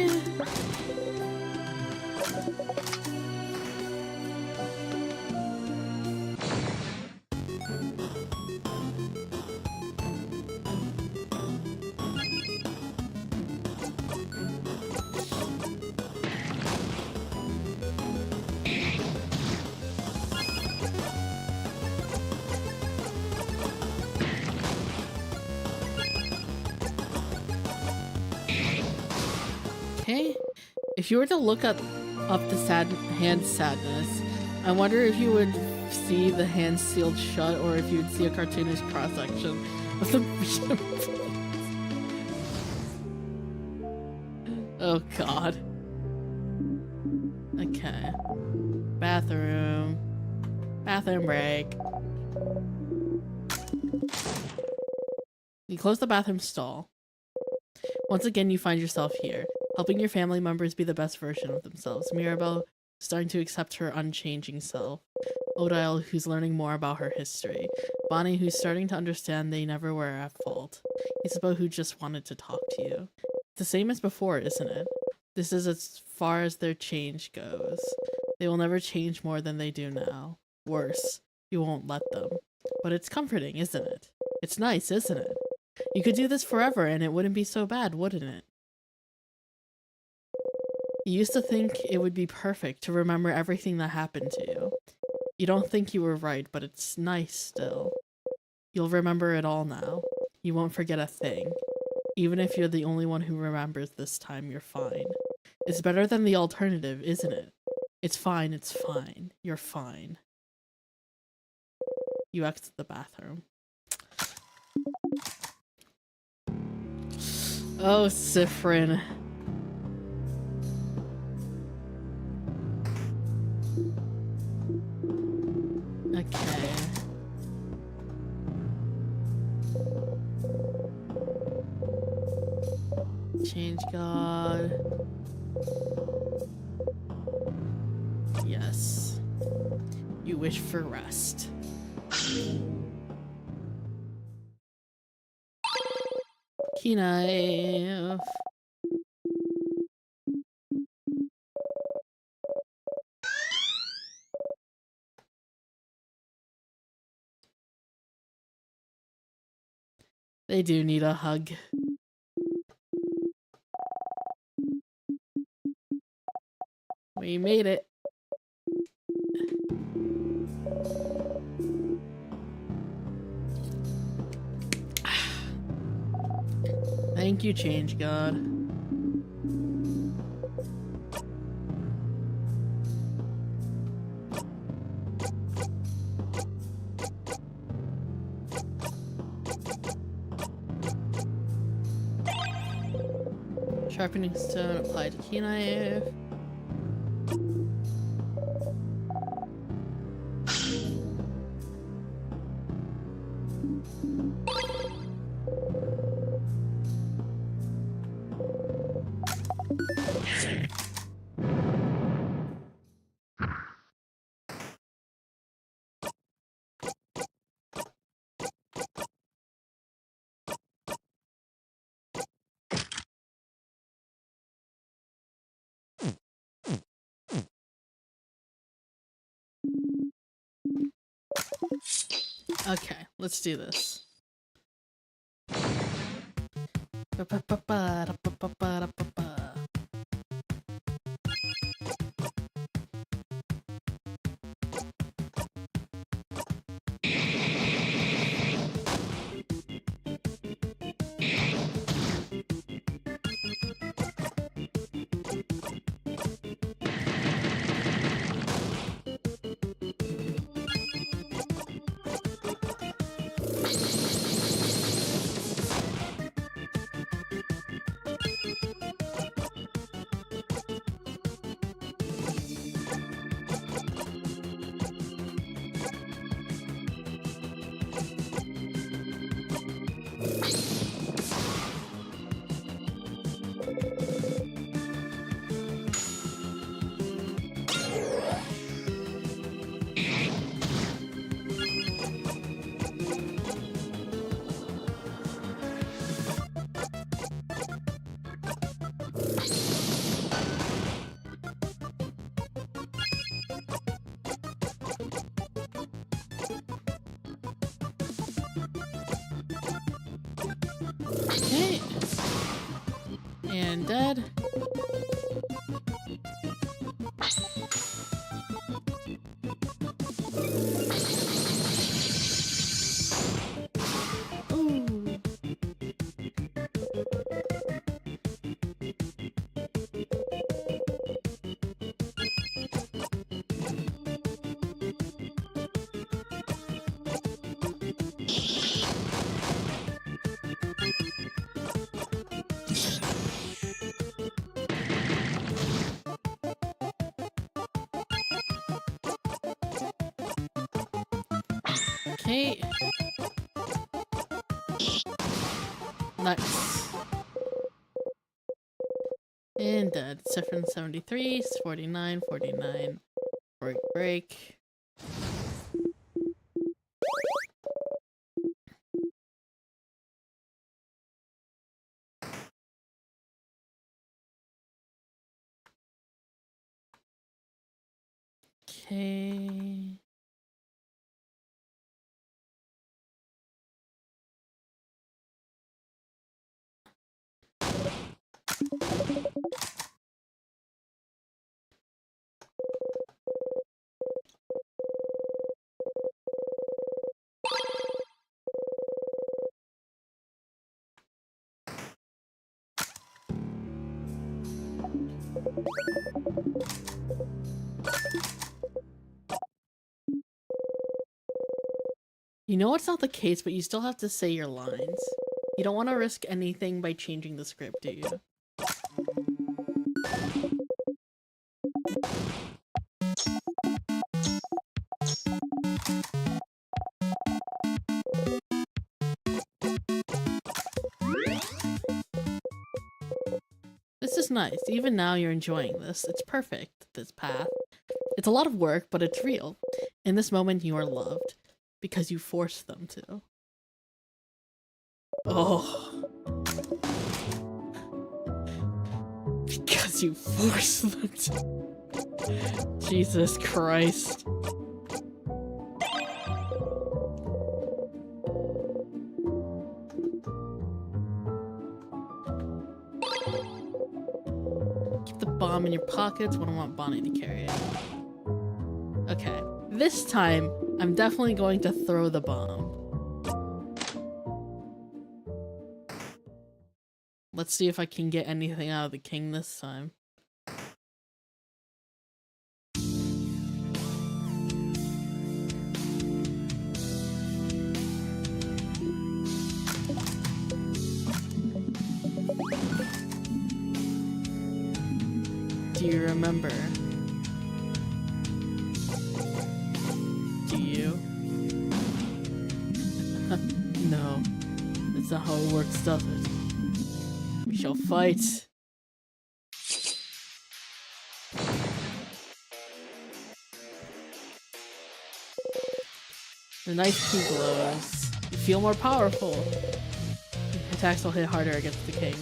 Okay. If you were to look up the hand sadness, I wonder if you would see the hand sealed shut or if you would see a cartoonish cross-section of the Oh god. Okay. Bathroom. Bathroom break. You close the bathroom stall. Once again, you find yourself here, helping your family members be the best version of themselves. Mirabelle starting to accept her unchanging self. Odile, who's learning more about her history. Bonnie, who's starting to understand they never were at fault. Isabel, who just wanted to talk to you. The same as before, isn't it? This is as far as their change goes. They will never change more than they do now. Worse, you won't let them. But it's comforting, isn't it? It's nice, isn't it? You could do this forever and it wouldn't be so bad, wouldn't it? You used to think it would be perfect to remember everything that happened to you. You don't think you were right, but it's nice still. You'll remember it all now. You won't forget a thing. Even if you're the only one who remembers this time, you're fine. It's better than the alternative, isn't it? It's fine, it's fine. You're fine. You exit the bathroom. Oh, Sifrin. Okay. Change God. Yes. You wish for rest. Key knife. They do need a hug. We made it. Thank you, Change God. Sharpening stone applied to key knife. Okay, let's do this. Okay. And dead. Ooh. Okay. Nice. And dead. 773, 49, 49. Break, break. Okay. You know it's not the case, but you still have to say your lines. You don't want to risk anything by changing the script, do you? This is nice. Even now you're enjoying this. It's perfect, this path. It's a lot of work, but it's real. In this moment, you are loved. Because you forced them to. Oh. Because you forced them to. Jesus Christ. bomb in your pockets. Wouldn't want Bonnie to carry it. Okay. This time, I'm definitely going to throw the bomb. Let's see if I can get anything out of the king this time. Do you remember? Do you? No. That's not how it works, does it? We shall fight. The nice key glows. You feel more powerful. Attacks will hit harder against the king.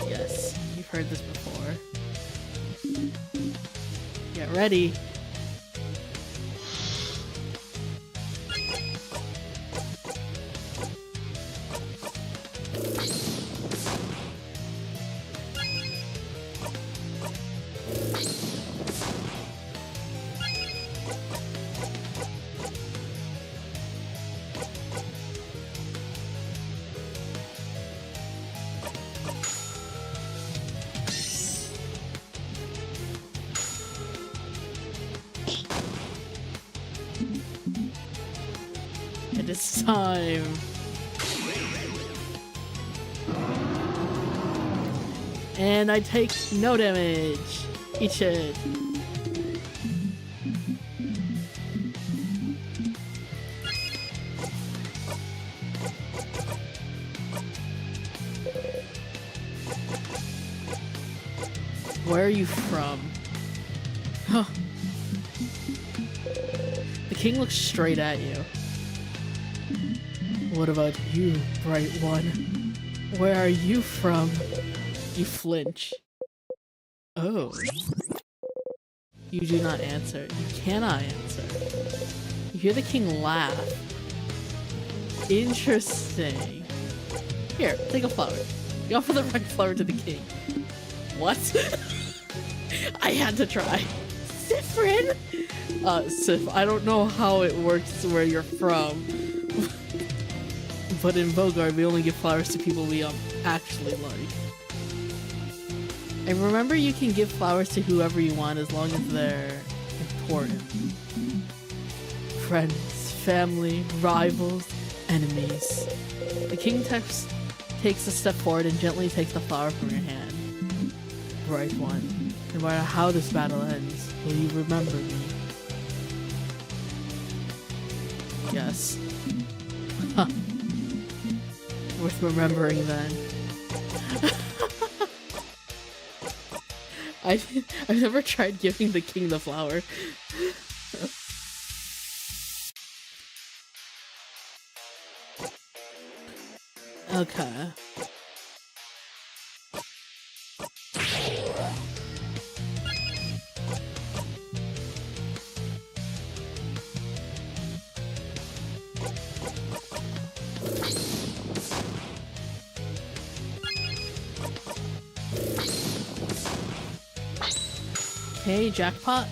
Yes, you've heard this before. Get ready. It is time. And I take no damage. Eat shit. Where are you from? Huh. The king looks straight at you. What about you, bright one? Where are you from? You flinch. Oh. You do not answer. You cannot answer. You hear the king laugh. Interesting. Here, take a flower. You offer the right flower to the king. What? I had to try. Sifrin? Sif, I don't know how it works where you're from. But in Bogard, we only give flowers to people we actually like. And remember, you can give flowers to whoever you want as long as they're important. Friends, family, rivals, enemies. The king takes a step forward and gently takes the flower from your hand. Bright one, no matter how this battle ends, will you remember me? Yes. Huh. Worth remembering then. I've never tried giving the king the flower. Okay. Okay, jackpot.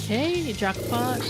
Okay, jackpot.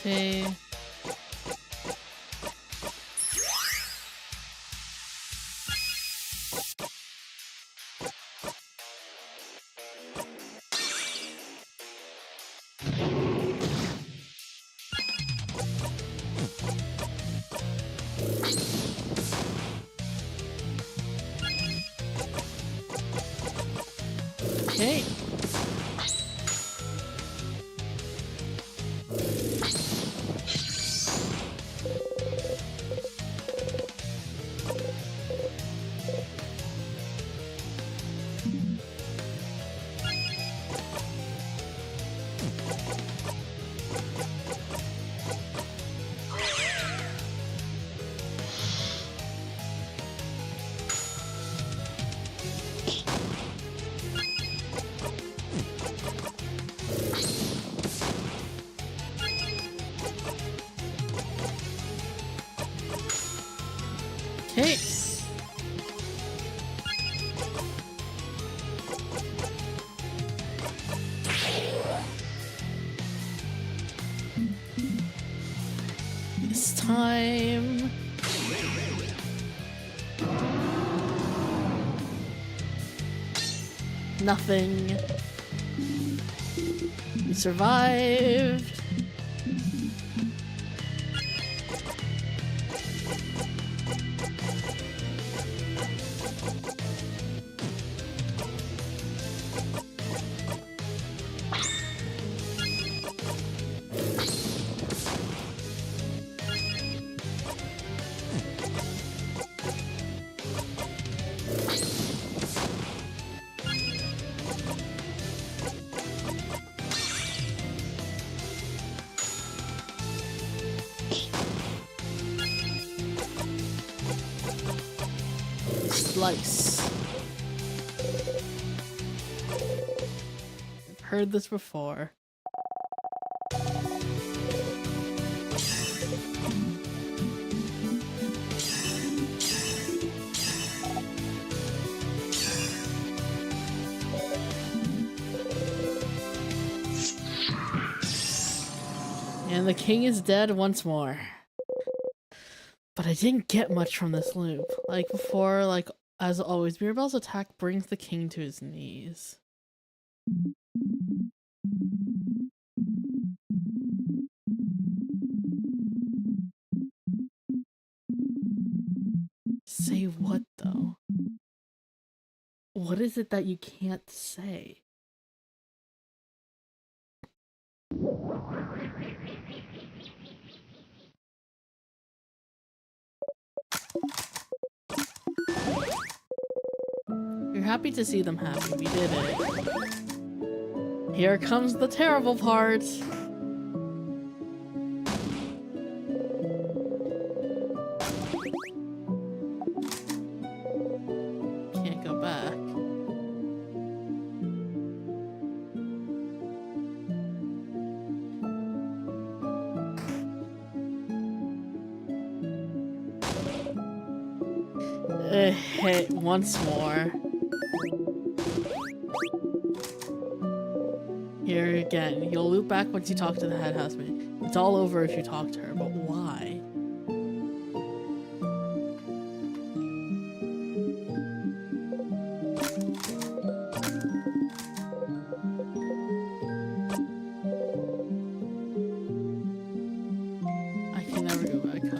Okay. Okay. Okay. This time. Nothing. We survived. Slice. I've heard this before. And the king is dead once more. But I didn't get much from this loop. Like before, like as always, Mirabelle's attack brings the king to his knees. Say what though? What is it that you can't say? You're happy to see them happy. We did it. Here comes the terrible part. Can't go back. Hey, once more. Here again. You'll loop back once you talk to the head housemate. It's all over if you talk to her, but why? I can never go back home.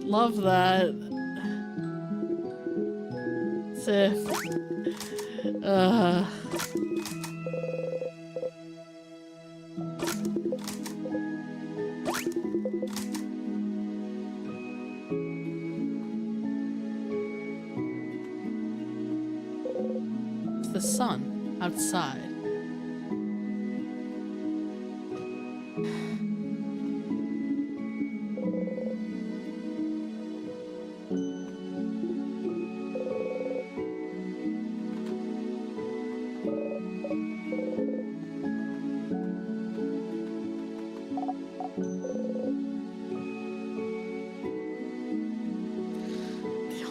Love that. Sif. It's the sun outside.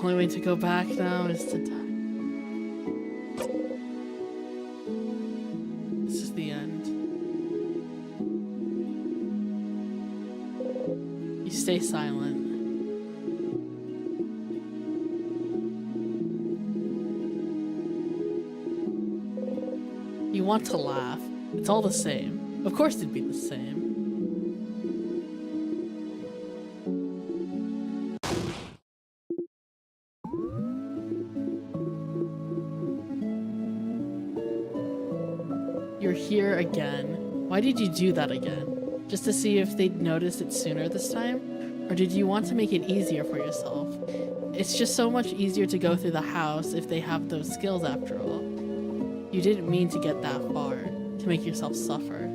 only way to go back now is to die. This is the end. You stay silent. You want to laugh. It's all the same. Of course it'd be the same. You're here again. Why did you do that again? Just to see if they'd notice it sooner this time? Or did you want to make it easier for yourself? It's just so much easier to go through the house if they have those skills after all. You didn't mean to get that far, to make yourself suffer.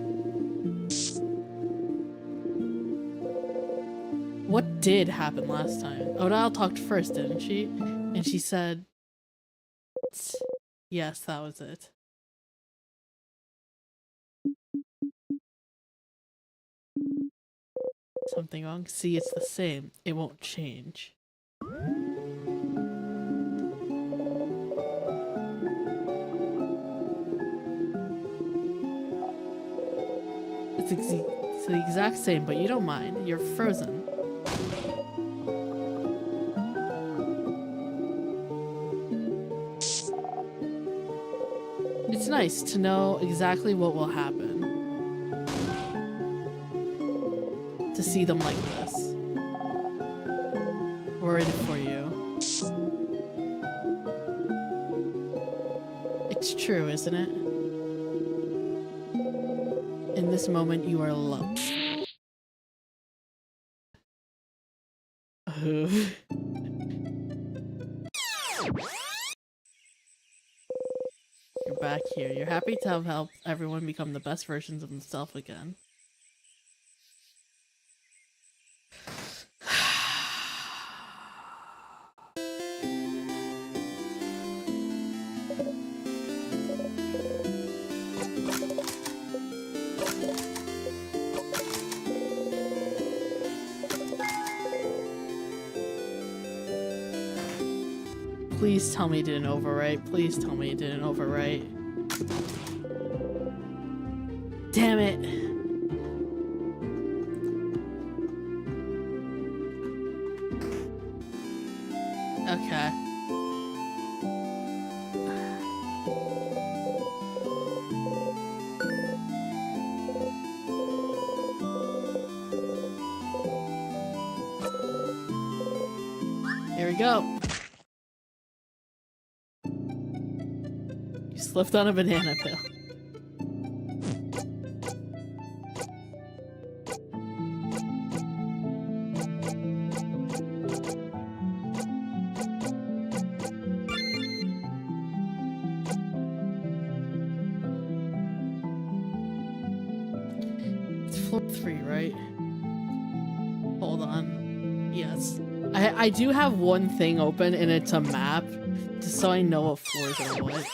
What did happen last time? Odile talked first, didn't she? And she said... Yes, that was it. Something wrong? See, it's the same. It won't change. It's the exact same, but you don't mind. You're frozen. It's nice to know exactly what will happen. To see them like this. Worried for you. It's true, isn't it? In this moment, you are loved. You're back here. You're happy to have helped everyone become the best versions of themselves again. Please tell me it didn't overwrite. Please tell me it didn't overwrite. Damn it. Okay. Here we go. You slipped on a banana peel. It's floor 3, right? Hold on. Yes. I do have one thing open and it's a map, just so I know what floors are what.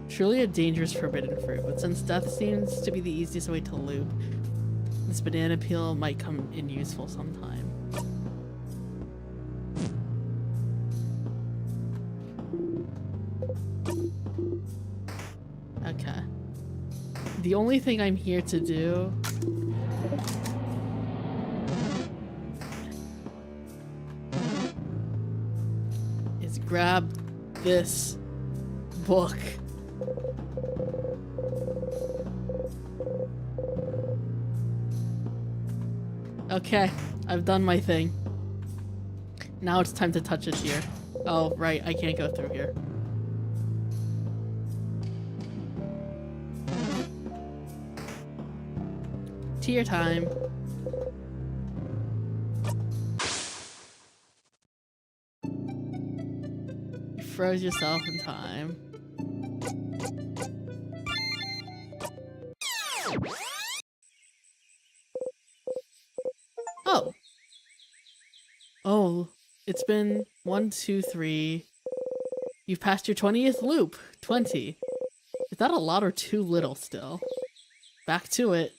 Truly a dangerous forbidden fruit, but since death seems to be the easiest way to loop, this banana peel might come in useful sometime. Okay. The only thing I'm here to do is grab this book. Okay, I've done my thing. Now it's time to touch it here. Oh, right, I can't go through here. Tear time. You froze yourself in time. Oh. Oh, it's been 1, 2, 3. You've passed your 20th loop. 20. Is that a lot or too little still? Back to it.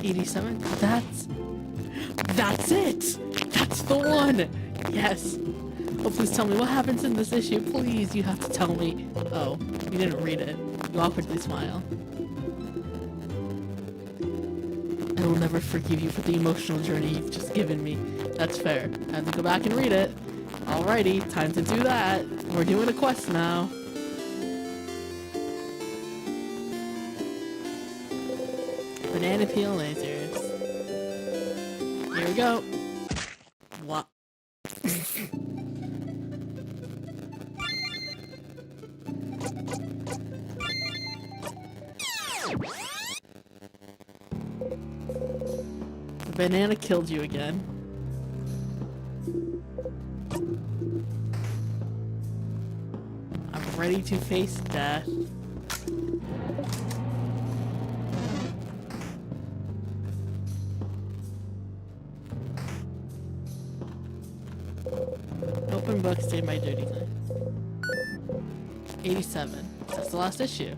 87? That's it! That's the one! Yes! Oh, please tell me what happens in this issue. Please, you have to tell me. Oh, you didn't read it. You awkwardly smile. I will never forgive you for the emotional journey you've just given me. That's fair. I have to go back and read it. Alrighty, time to do that. We're doing a quest now. Banana peel lasers. Here we go. What? The banana killed you again. I'm ready to face death. Open book, stay my duty time. 87. That's the last issue.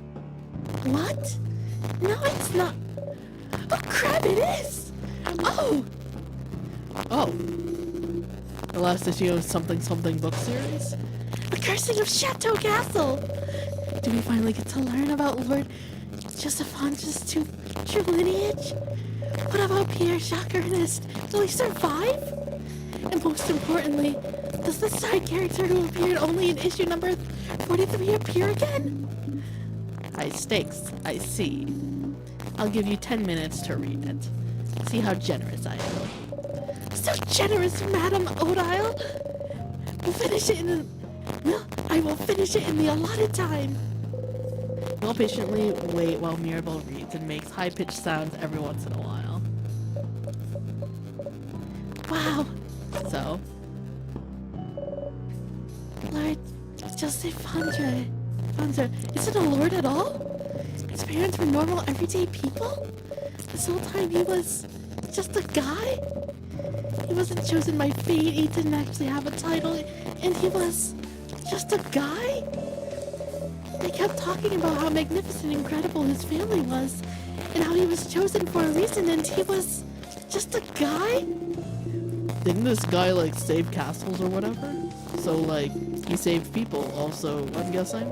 What? No, it's not. Oh crap, it is! Oh! Oh. The last issue of something something book series? The Cursing of Chateau Castle! Do we finally get to learn about Lord Josephandra's true lineage? What about Pierre Jacques Ernest? Will he survive? And most importantly, does the side character who appeared only in issue number 43 appear again? High stakes, I see. I'll give you 10 minutes to read it. See how generous I am. So generous, Madam Odile! I will finish it in the allotted time. We'll patiently wait while Mirabelle reads and makes high-pitched sounds every once in a while. Wow. So? Lord Josephandra isn't a lord at all? His parents were normal, everyday people? This whole time he was just a guy? He wasn't chosen by fate, he didn't actually have a title, and he was just a guy? They kept talking about how magnificent and incredible his family was, and how he was chosen for a reason, and he was just a guy? Didn't this guy, like, save castles or whatever? So, like, he saved people also, I'm guessing?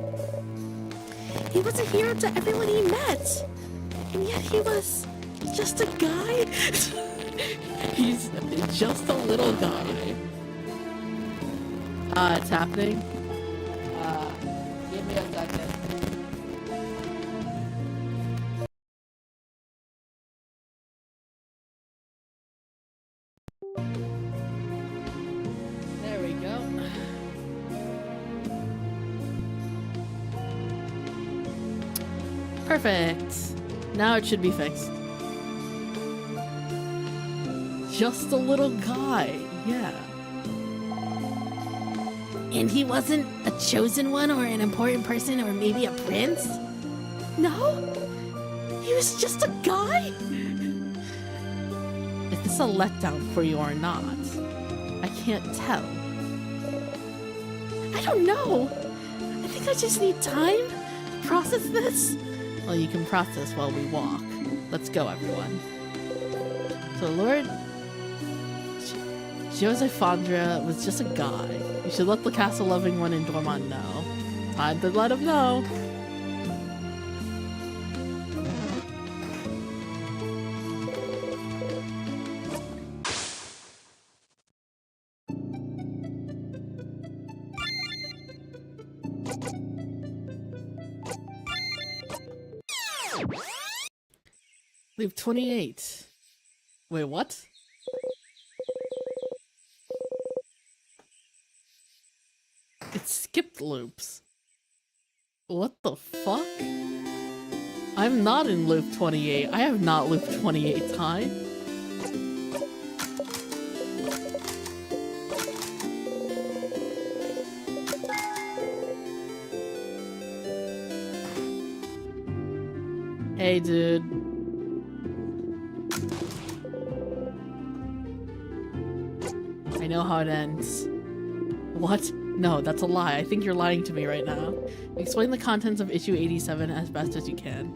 He was a hero to everyone he met, and yet he was just a guy? He's just a little guy. It's happening. Give me a second. There we go. Perfect. Now it should be fixed. Just a little guy, yeah. And he wasn't a chosen one or an important person or maybe a prince? No? He was just a guy? Is this a letdown for you or not? I can't tell. I don't know. I think I just need time to process this. Well, you can process while we walk. Let's go, everyone. So, Lord Josephandra was just a guy. You should let the castle-loving one in Dormont know. Time to let him know. Leave 28. Wait, what? It skipped loops. What the fuck? I'm not in loop 28. I have not looped 28 times. Hey, dude. I know how it ends. What? No, that's a lie. I think you're lying to me right now. Explain the contents of issue 87 as best as you can.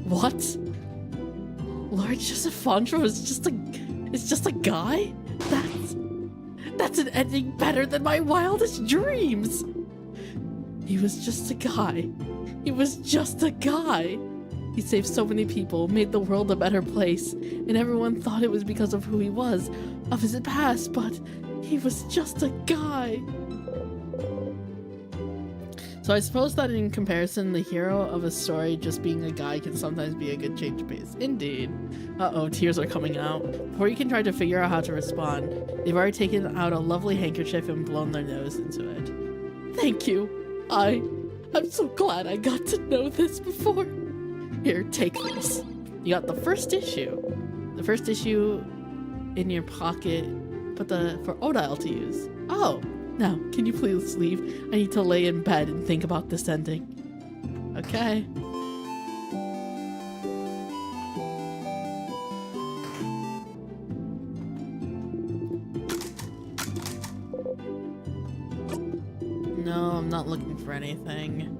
What? Lord Joseph Fondro is just a guy? That's an ending better than my wildest dreams! He was just a guy. He was just a guy. He saved so many people, made the world a better place, and everyone thought it was because of who he was, of his past, but he was just a guy. So I suppose that in comparison, the hero of a story just being a guy can sometimes be a good change of pace. Indeed. Uh-oh, tears are coming out. Before you can try to figure out how to respond, they've already taken out a lovely handkerchief and blown their nose into it. Thank you. I'm so glad I got to know this before. Here, take this. You got the first issue. The first issue in your pocket, but for Odile to use. Oh, now, can you please leave? I need to lay in bed and think about this ending. Okay. No, I'm not looking for anything.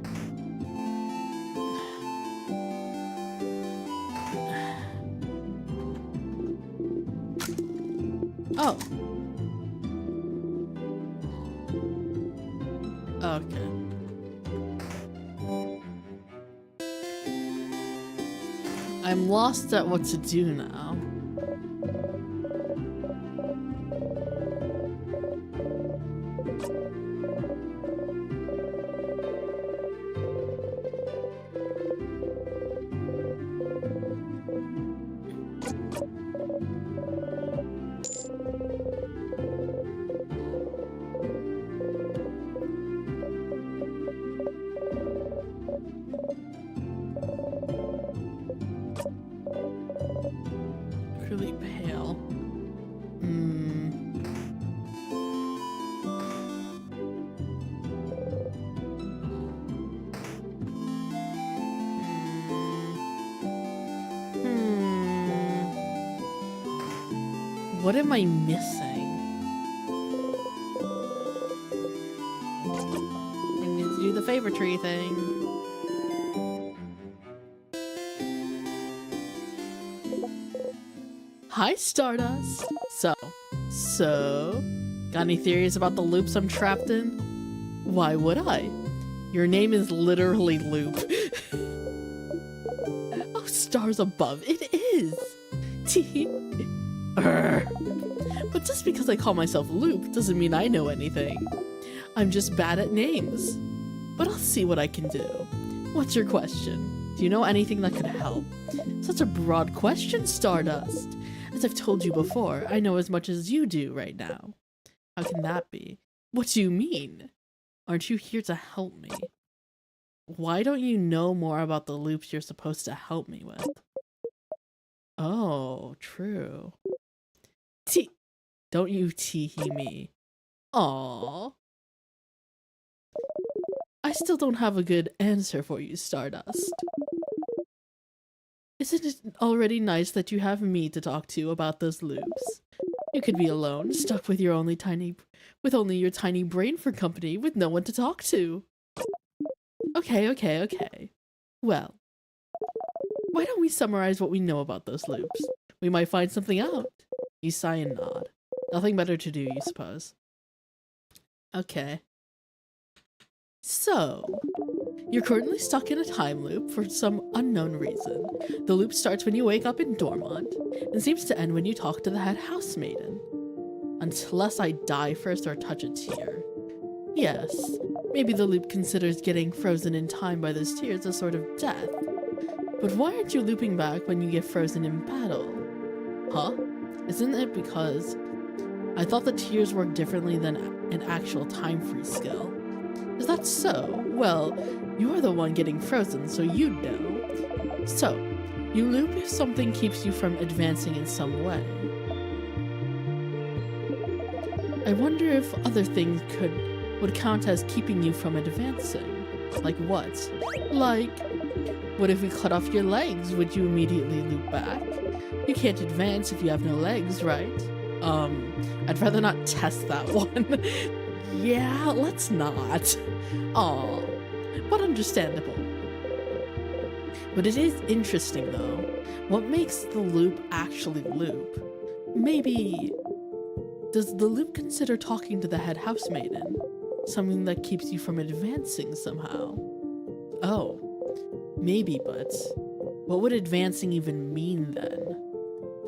Oh. Okay. I'm lost at what to do now. Really pale. What am I missing? I need to do the favor tree thing. Hi, Stardust. So, got any theories about the loops I'm trapped in? Why would I? Your name is literally Loop. Oh, stars above, it is. Tee. But just because I call myself Loop doesn't mean I know anything. I'm just bad at names. But I'll see what I can do. What's your question? Do you know anything that could help? Such a broad question, Stardust. As I've told you before, I know as much as you do right now. How can that be? What do you mean? Aren't you here to help me? Why don't you know more about the loops you're supposed to help me with? Oh, true. Don't you tee-hee me. Aww. I still don't have a good answer for you, Stardust. Isn't it already nice that you have me to talk to about those loops? You could be alone, stuck with only your tiny brain for company, with no one to talk to. Okay. Well, why don't we summarize what we know about those loops? We might find something out. You sigh and nod. Nothing better to do, you suppose. Okay. So, you're currently stuck in a time loop for some unknown reason. The loop starts when you wake up in Dormont, and seems to end when you talk to the head housemaiden. Unless I die first or touch a tear. Yes, maybe the loop considers getting frozen in time by those tears a sort of death. But why aren't you looping back when you get frozen in battle? Huh? Isn't it because I thought the tears work differently than an actual time freeze skill? Is that so? Well, you're the one getting frozen, so you'd know. So, you loop if something keeps you from advancing in some way. I wonder if other things would count as keeping you from advancing. Like what? Like, what if we cut off your legs? Would you immediately loop back? You can't advance if you have no legs, right? I'd rather not test that one. Yeah, let's not. Aw, but understandable. But it is interesting though. What makes the loop actually loop? Maybe... Does the loop consider talking to the head housemaiden? Something that keeps you from advancing somehow? Oh, maybe, but what would advancing even mean then?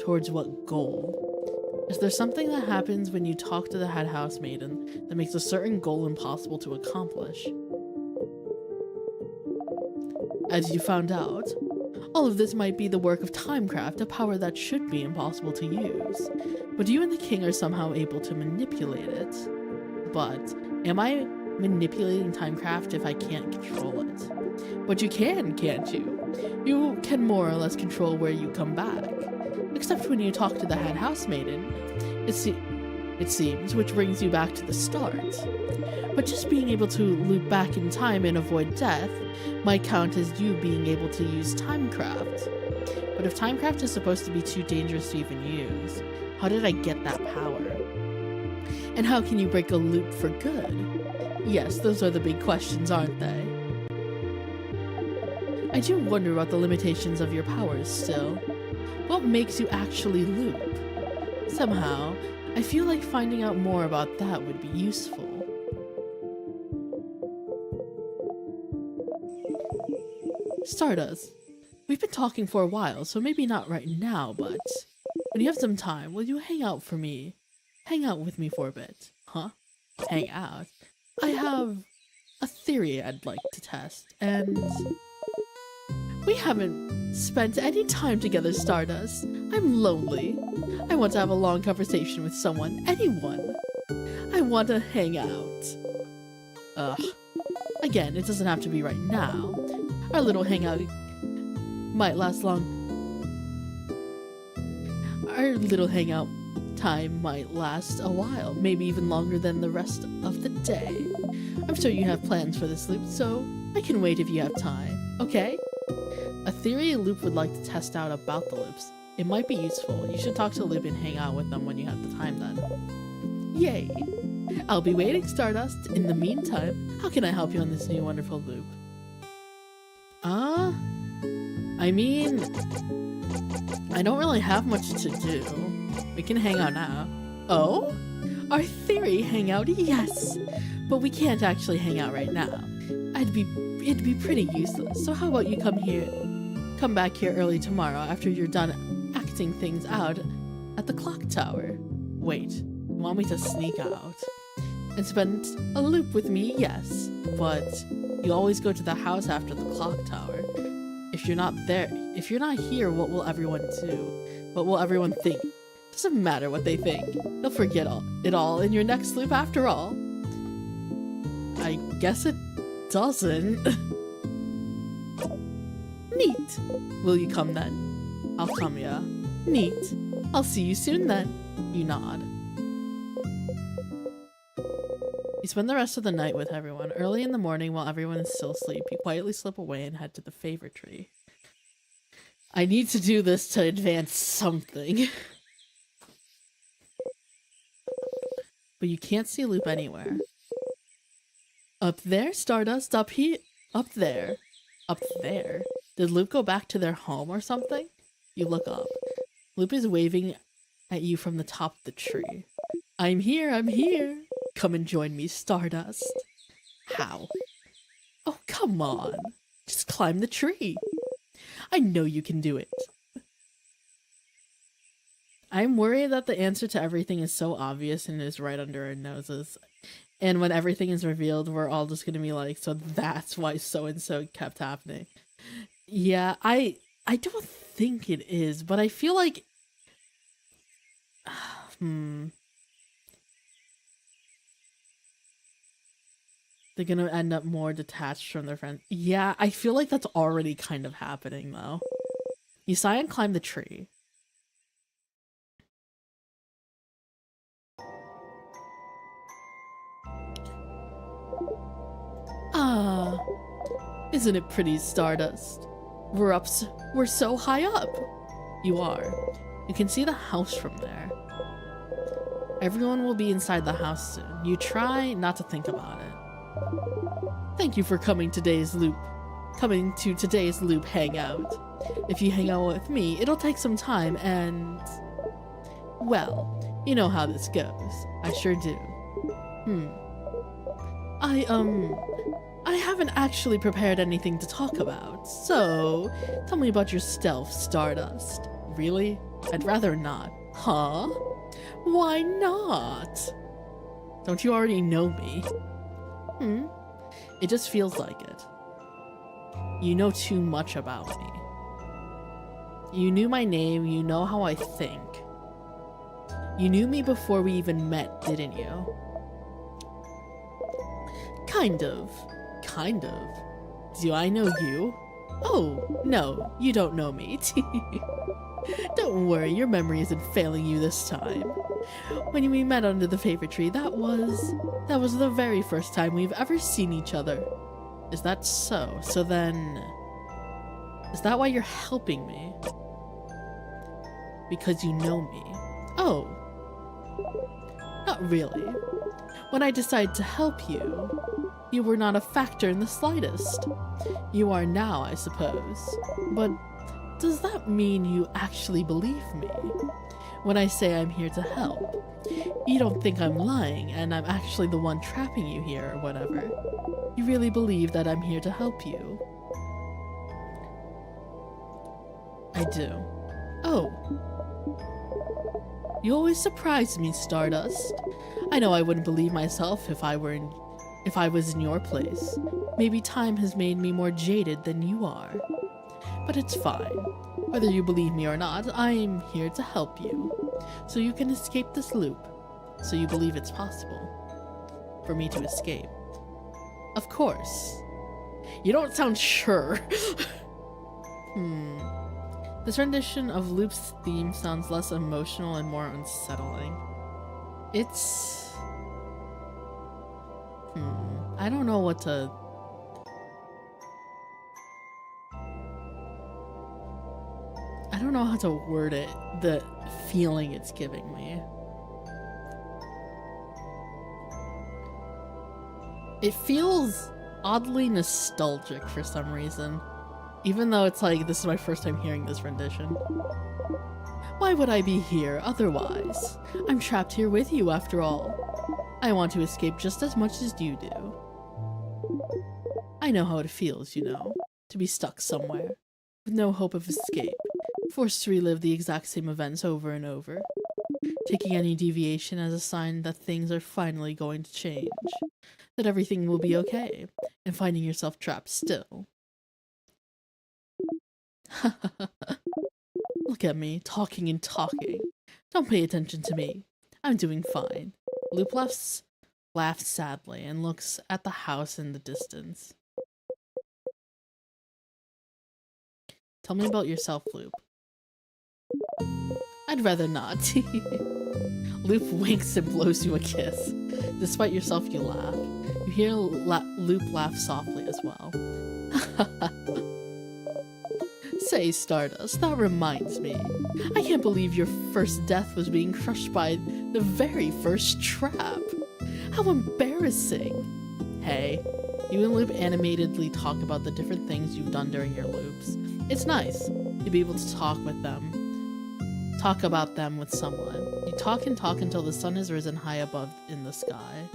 Towards what goal? Is there something that happens when you talk to the head housemaiden that makes a certain goal impossible to accomplish? As you found out, all of this might be the work of Timecraft, a power that should be impossible to use. But you and the king are somehow able to manipulate it. But am I manipulating Timecraft if I can't control it? But you can, can't you? You can more or less control where you come back. Except when you talk to the head housemaiden, it seems, which brings you back to the start. But just being able to loop back in time and avoid death might count as you being able to use Timecraft. But if Timecraft is supposed to be too dangerous to even use, how did I get that power? And how can you break a loop for good? Yes, those are the big questions, aren't they? I do wonder about the limitations of your powers still. What makes you actually loop? Somehow, I feel like finding out more about that would be useful. Stardust, we've been talking for a while, so maybe not right now, but when you have some time, will you hang out for me? Hang out with me for a bit. Huh? Hang out? I have a theory I'd like to test, and we haven't spent any time together, Stardust. I'm lonely. I want to have a long conversation with someone, anyone. I want to hang out. Ugh. Again, it doesn't have to be right now. Our little hangout might last long. Our little hangout time might last a while, maybe even longer than the rest of the day. I'm sure you have plans for this loop, so I can wait if you have time, okay? A theory Loop would like to test out about the loops. It might be useful. You should talk to Loop and hang out with them when you have the time then. Yay! I'll be waiting, Stardust. In the meantime, how can I help you on this new wonderful loop? I mean, I don't really have much to do. We can hang out now. Oh? Our theory hangout, yes! But we can't actually hang out right now. It'd be pretty useless. So how about you come back here early tomorrow after you're done acting things out at the clock tower. Wait, you want me to sneak out and spend a loop with me? Yes, but you always go to the house after the clock tower. If you're not there, if you're not here, what will everyone do? What will everyone think? Doesn't matter what they think. They'll forget it all in your next loop after all. I guess it doesn't. Neat. Will you come then? I'll come, yeah. Neat. I'll see you soon then. You nod. You spend the rest of the night with everyone. Early in the morning, while everyone is still asleep, you quietly slip away and head to the favor tree. I need to do this to advance something. But you can't see Loop anywhere. Up there, Stardust, up here, up there. Up there? Did Loop go back to their home or something? You look up. Loop is waving at you from the top of the tree. I'm here, I'm here. Come and join me, Stardust. How? Oh, come on. Just climb the tree. I know you can do it. I'm worried that the answer to everything is so obvious and is right under our noses. And when everything is revealed, we're all just gonna be like, so that's why so-and-so kept happening. Yeah, I don't think it is, but I feel like... They're gonna end up more detached from their friends. Yeah, I feel like that's already kind of happening, though. You sigh and climb the tree. Ah, isn't it pretty, Stardust? We're so high up. You are. You can see the house from there. Everyone will be inside the house soon. You try not to think about it. Thank you for coming today's loop. coming to today's loop hangout. If you hang out with me, it'll take some time and... well, you know how this goes. I sure do. I haven't actually prepared anything to talk about, so tell me about yourself, Stardust. Really? I'd rather not. Huh? Why not? Don't you already know me? It just feels like it. You know too much about me. You knew my name, you know how I think. You knew me before we even met, didn't you? Kind of. Kind of. Do I know you? Oh, no, you don't know me. Don't worry, your memory isn't failing you this time. When we met under the favorite tree, that was the very first time we've ever seen each other. Is that so? So then... is that why you're helping me? Because you know me. Oh. Not really. When I decided to help you, you were not a factor in the slightest. You are now, I suppose. But does that mean you actually believe me? When I say I'm here to help, you don't think I'm lying and I'm actually the one trapping you here or whatever. You really believe that I'm here to help you? I do. Oh. You always surprise me, Stardust. I know I wouldn't believe myself if I was in your place. Maybe time has made me more jaded than you are. But it's fine. Whether you believe me or not, I'm here to help you. So you can escape this loop. So you believe it's possible for me to escape. Of course. You don't sound sure. This rendition of Loop's theme sounds less emotional and more unsettling. It's... I don't know what to... I don't know how to word it, the feeling it's giving me. It feels oddly nostalgic for some reason. Even though it's like, this is my first time hearing this rendition. Why would I be here otherwise? I'm trapped here with you after all. I want to escape just as much as you do. I know how it feels, you know, to be stuck somewhere, with no hope of escape, forced to relive the exact same events over and over, taking any deviation as a sign that things are finally going to change, that everything will be okay, and finding yourself trapped still. Look at me, talking and talking. Don't pay attention to me. I'm doing fine. Loop laughs sadly and looks at the house in the distance. Tell me about yourself, Loop. I'd rather not. Loop winks and blows you a kiss. Despite yourself, you laugh. You hear Loop laugh softly as well. Say, Stardust, that reminds me. I can't believe your first death was being crushed by the very first trap. How embarrassing. Hey, you and Loop animatedly talk about the different things you've done during your loops. It's nice to be able to talk about them with someone. You talk and talk until the sun has risen high above in the sky.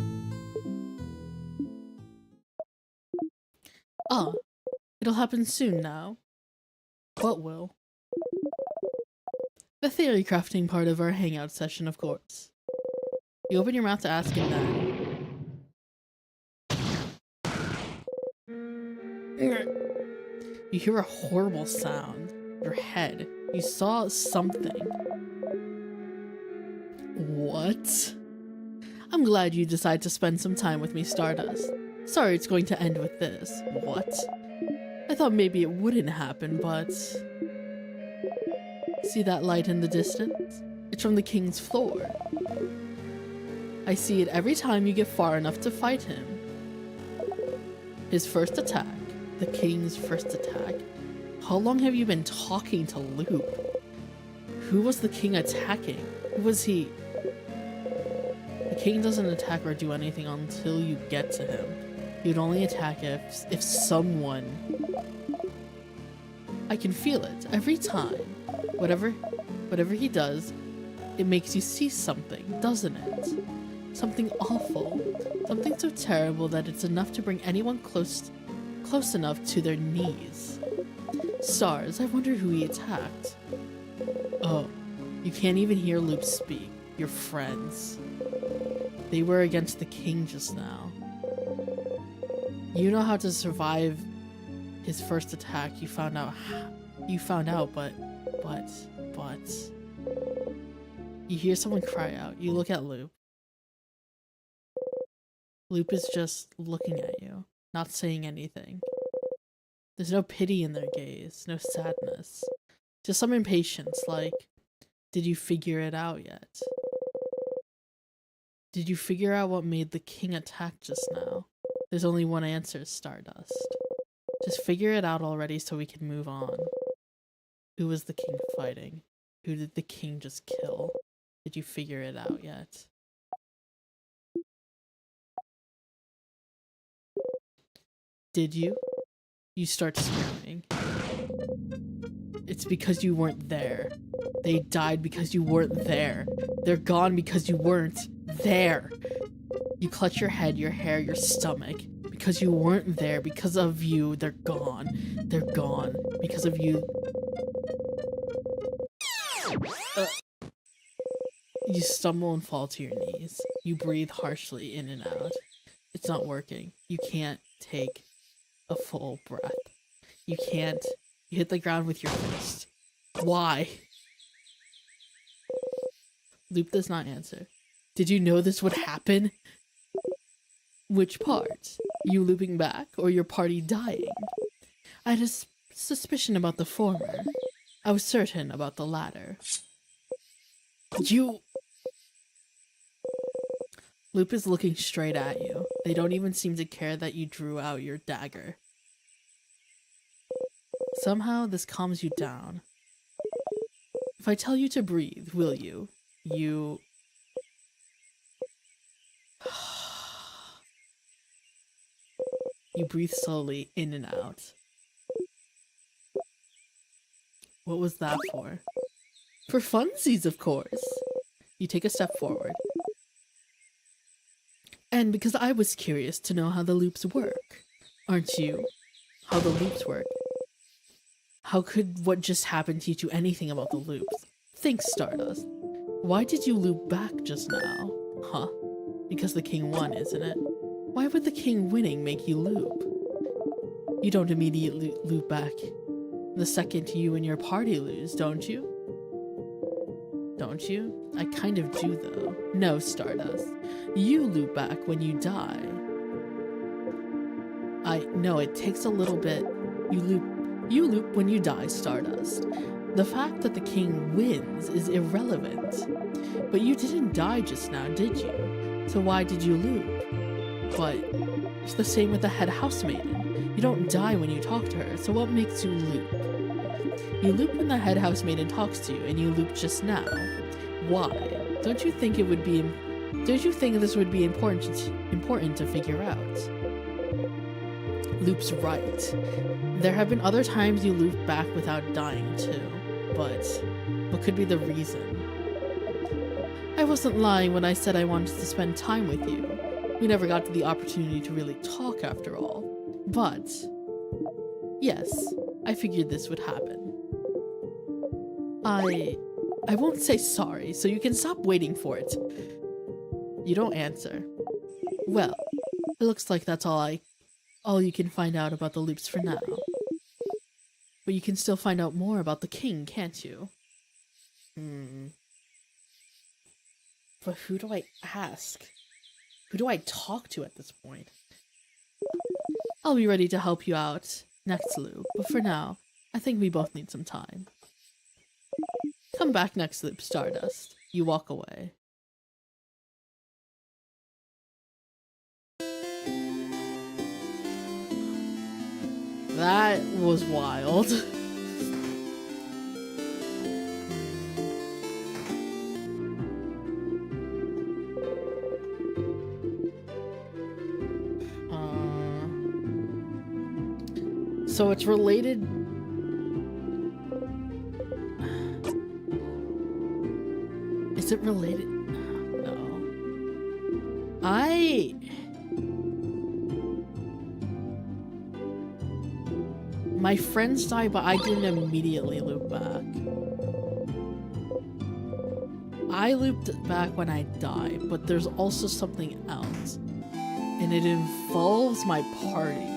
Ah, it'll happen soon now. What will? The theory crafting part of our hangout session, of course. You open your mouth to ask him that. You hear a horrible sound. Your head. You saw something. What? I'm glad you decided to spend some time with me, Stardust. Sorry it's going to end with this. What? I thought maybe it wouldn't happen, but... See that light in the distance? It's from the king's floor. I see it every time you get far enough to fight him. His first attack. The king's first attack. How long have you been talking to Loop? Who was the king attacking? Who was he? The king doesn't attack or do anything until you get to him. He would only attack if someone I can feel it every time. Whatever he does, it makes you see something, doesn't it? Something awful. Something so terrible that it's enough to bring anyone close enough to their knees. Stars, I wonder who he attacked. Oh, you can't even hear Loop speak. Your friends. They were against the king just now. You know how to survive his first attack. You found out, but... You hear someone cry out. You look at Loop. Loop is just looking at you, not saying anything. There's no pity in their gaze, no sadness. Just some impatience, like, did you figure it out yet? Did you figure out what made the king attack just now? There's only one answer, Stardust. Just figure it out already so we can move on. Who was the king fighting? Who did the king just kill? Did you figure it out yet? Did you? You start screaming. It's because you weren't there. They died because you weren't there. They're gone because you weren't there. You clutch your head, your hair, your stomach. Because you weren't there. Because of you, they're gone. They're gone. Because of you. You stumble and fall to your knees. You breathe harshly in and out. It's not working. You can't take a full breath. You can't. You hit the ground with your fist. Why? Loop does not answer. Did you know this would happen? Which part? You looping back or your party dying? I had a suspicion about the former. I was certain about the latter. You... Loop is looking straight at you. They don't even seem to care that you drew out your dagger. Somehow, this calms you down. If I tell you to breathe, will you? You... You breathe slowly in and out. What was that for? For funsies, of course. You take a step forward. And because I was curious to know how the loops work. Aren't you? How the loops work. How could what just happened teach you anything about the loops? Think, Stardust. Why did you loop back just now? Huh? Because the king won, isn't it? Why would the king winning make you loop? You don't immediately loop back the second you and your party lose, don't you? Don't you? I kind of do, though. No, Stardust. You loop back when you die. No, it takes a little bit. You loop when you die, Stardust. The fact that the king wins is irrelevant. But you didn't die just now, did you? So why did you loop? But it's the same with the head housemaiden. You don't die when you talk to her, so what makes you loop? You loop when the head housemaiden talks to you, and you loop just now. Why? Don't you think this would be important to figure out? Loop's right. There have been other times you loop back without dying too, but what could be the reason? I wasn't lying when I said I wanted to spend time with you. We never got to the opportunity to really talk after all. But, yes, I figured this would happen. I won't say sorry, so you can stop waiting for it. You don't answer. Well, it looks like that's all you can find out about the loops for now. But you can still find out more about the king, can't you? But who do I ask? Who do I talk to at this point? I'll be ready to help you out next loop, but for now, I think we both need some time. Come back next loop, Stardust. You walk away. That was wild. So it's related related? No. My friends died, but I didn't immediately loop back. I looped back when I died, but there's also something else. And it involves my party.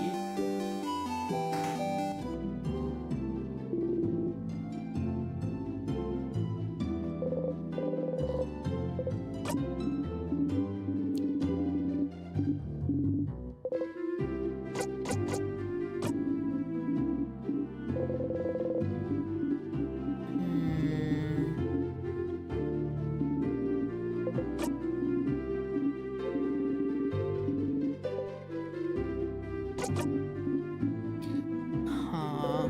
Huh.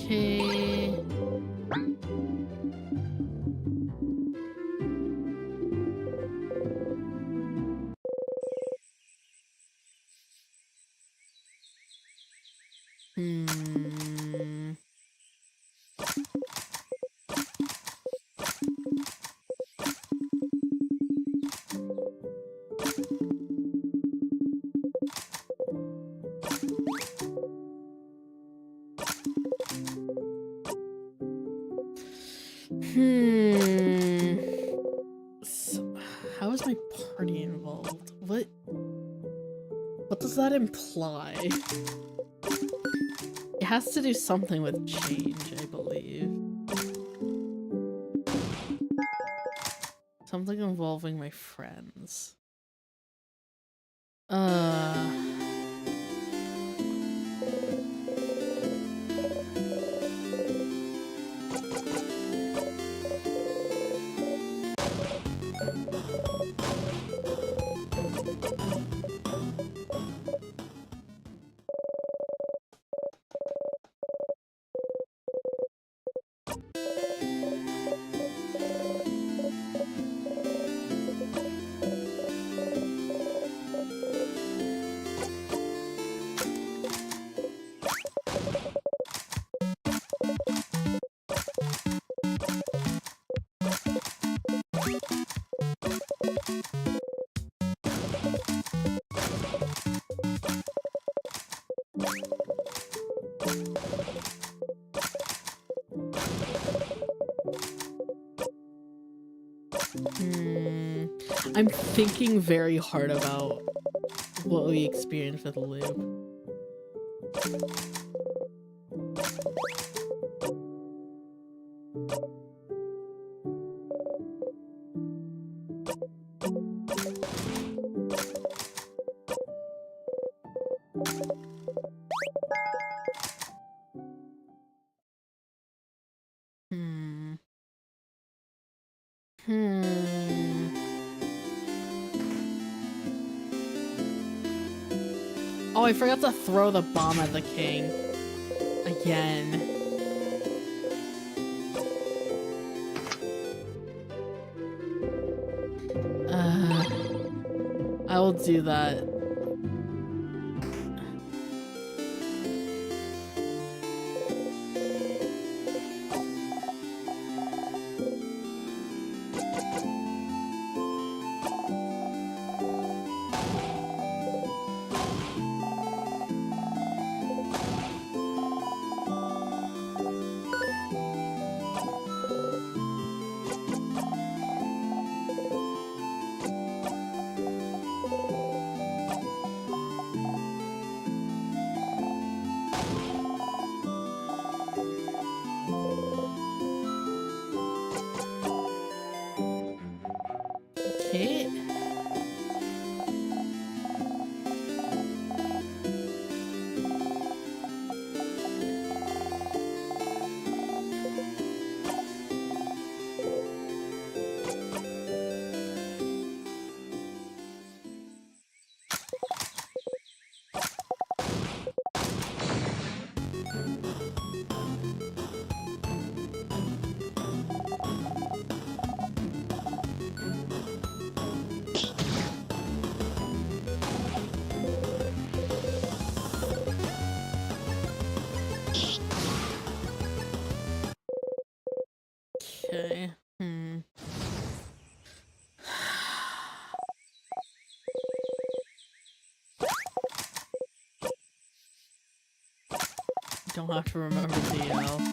Okay. Hmm. Hmm. So, how is my party involved? What does that imply? It has to do something with change, I believe. Something involving my friends. I'm thinking very hard about what we experienced with Loop. Hmm. Oh, I forgot to throw the bomb at the king. Again. I will do that. Okay. Don't have to remember DL.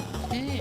Okay.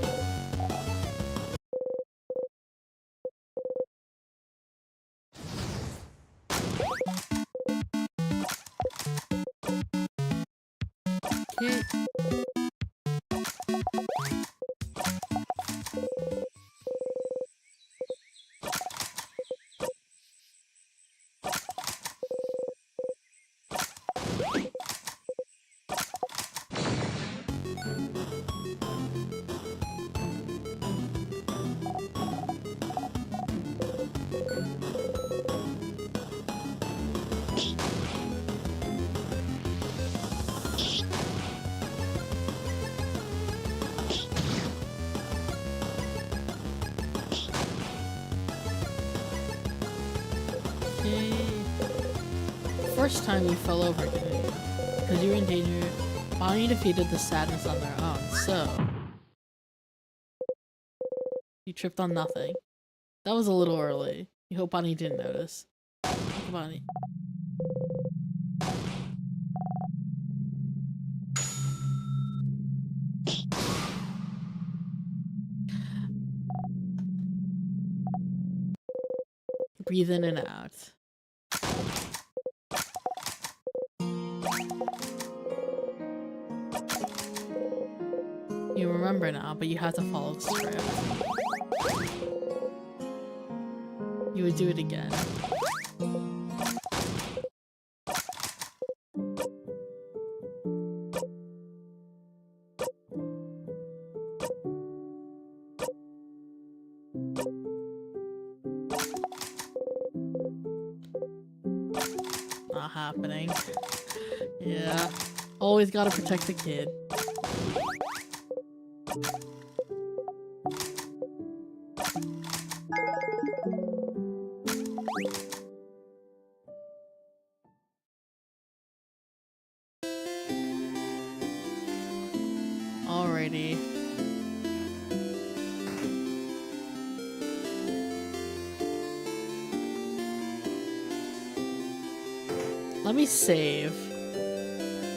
Okay. First time you fell over, didn't you? Because you were in danger. Bonnie defeated the sadness on their own, so... You tripped on nothing. That was a little early. You hope Bonnie didn't notice. Bonnie. Breathe in and out. You remember now, but you have to follow the script. You would do it again. Not happening. Yeah. Always gotta protect the kid. Alrighty. Let me save.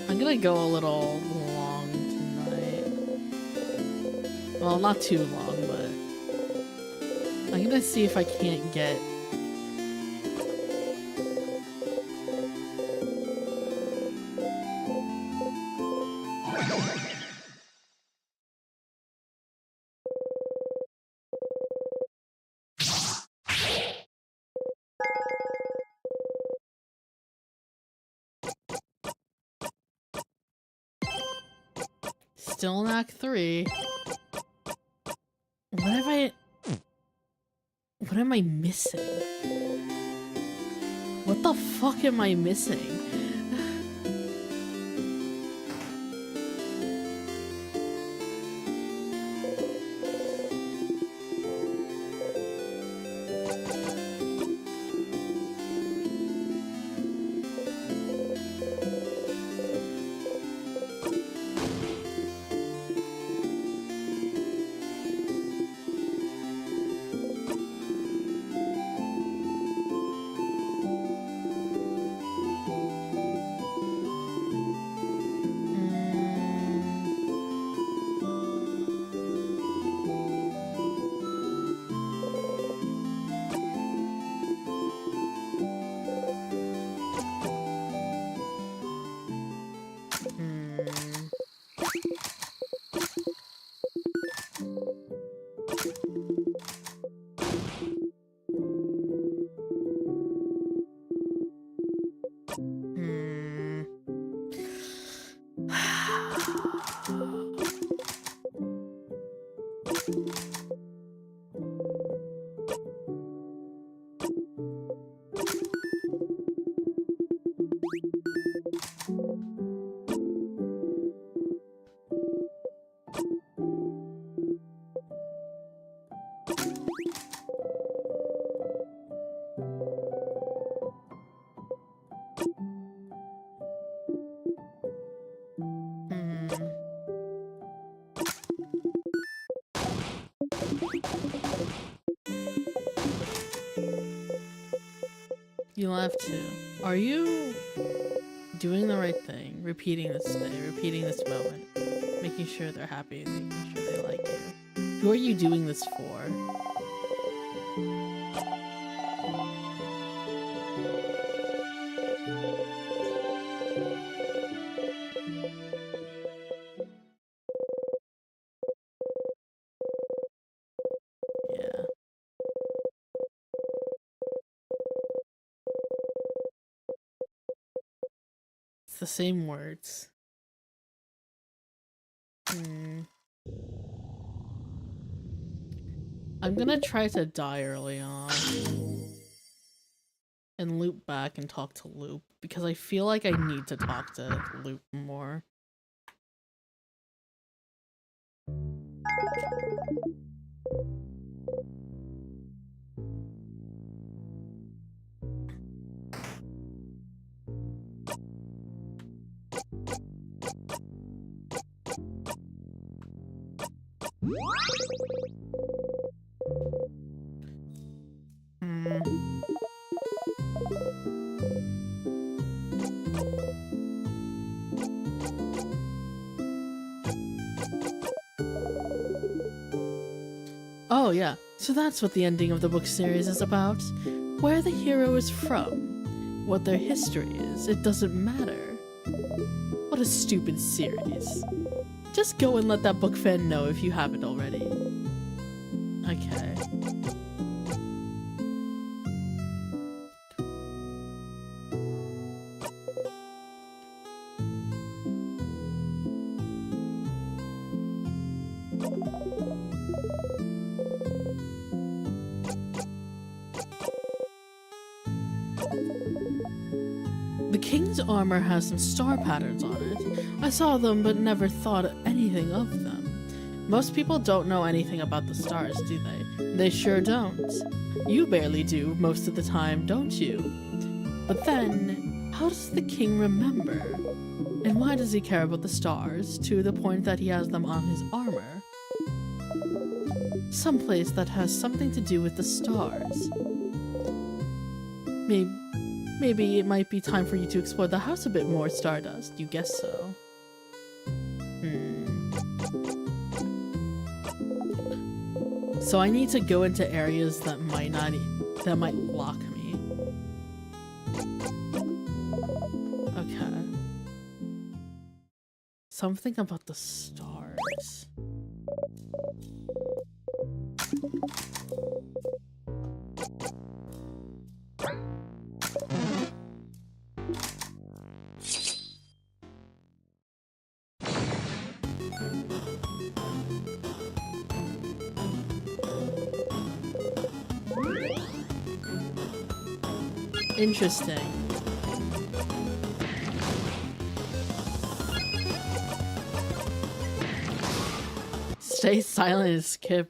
I'm gonna go a little long tonight. Well, not too long, but I'm gonna see if I can't get... Still in Act 3. What am I missing? What the fuck am I missing? You have to. Are you doing the right thing? Repeating this day, repeating this moment, making sure they're happy, and making sure they like you. Who are you doing this for? Yeah. It's the same words. I'm gonna try to die early on and loop back and talk to Loop because I feel like I need to talk to Loop more. Oh yeah, so that's what the ending of the book series is about. Where the hero is from, what their history is, it doesn't matter. What a stupid series. Just go and let that book fan know if you haven't already. Okay. The king's armor has some star patterns on it. I saw them but never thought anything of them. Most people don't know anything about the stars, do they? They sure don't. You barely do most of the time, don't you? But then, how does the king remember? And why does he care about the stars to the point that he has them on his armor? Someplace that has something to do with the stars. Maybe it might be time for you to explore the house a bit more, Stardust. You guess so. So I need to go into areas that might lock me. Okay. Something about the stars. Interesting. Stay silent and skip.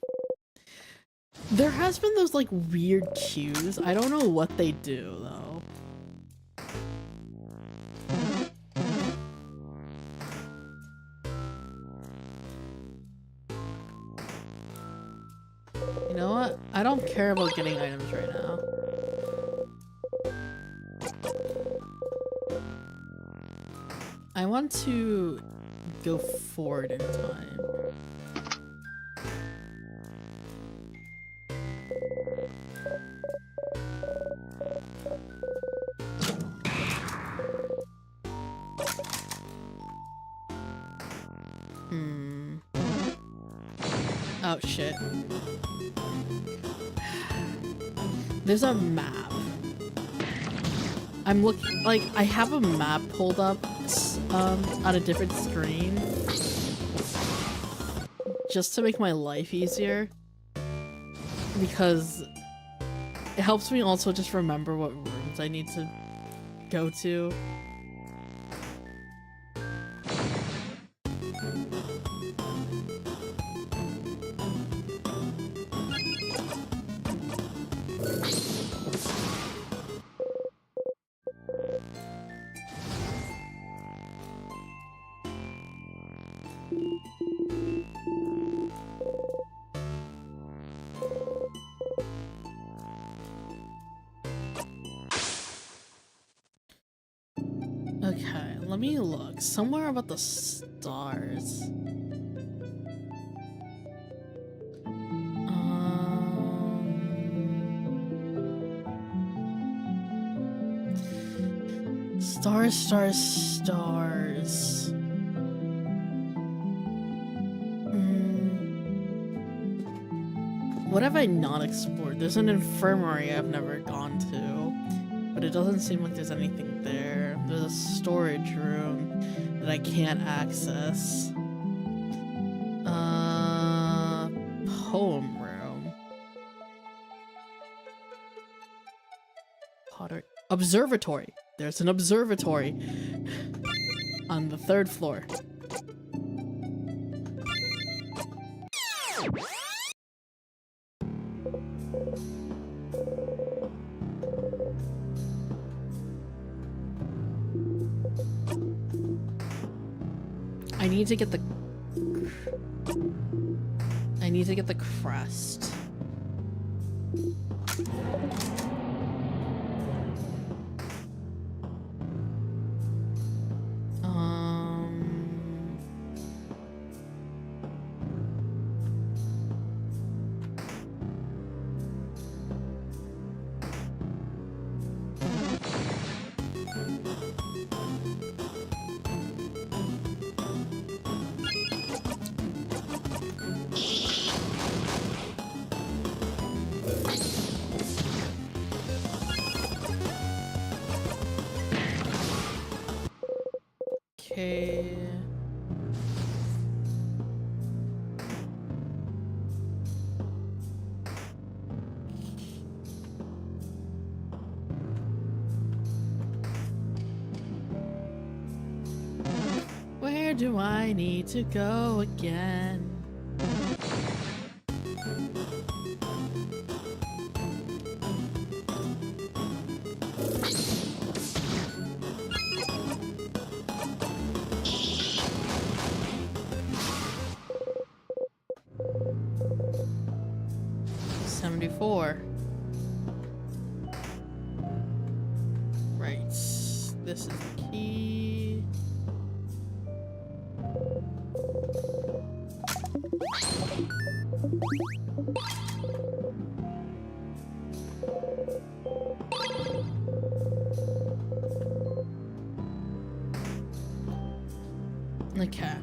There has been those like weird cues. I don't know what they do though. You know what? I don't care about getting items right now. I want to go forward in time. Oh shit. There's a map. I'm looking, like, I have a map pulled up on a different screen just to make my life easier, because it helps me also just remember what rooms I need to go to. Okay, let me look. Somewhere about the stars. Stars, stars, stars. What have I not explored? There's an infirmary I've never gone to, but it doesn't seem like there's anything there. There's a storage room that I can't access. Poem room. Potter. Observatory. There's an observatory on the 3rd floor. I need to get the crest. Okay. Where do I need to go again? Right. This is the key. Okay.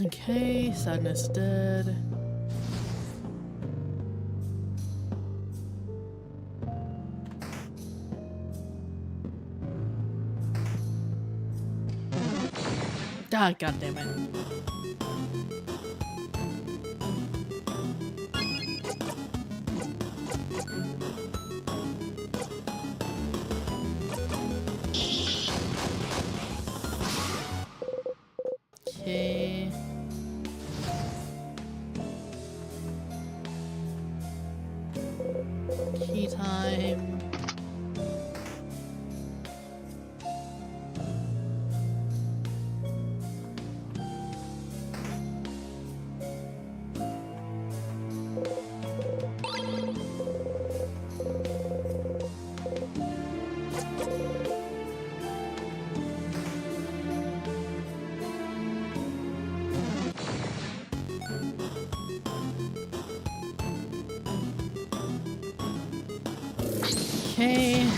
Okay, Sadness dead. Ah, God damn it. Okay. Key time. Okay.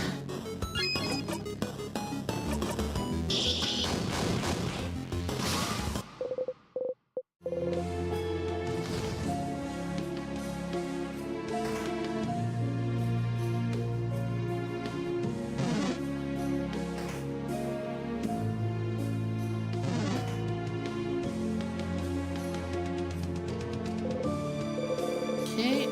Okay.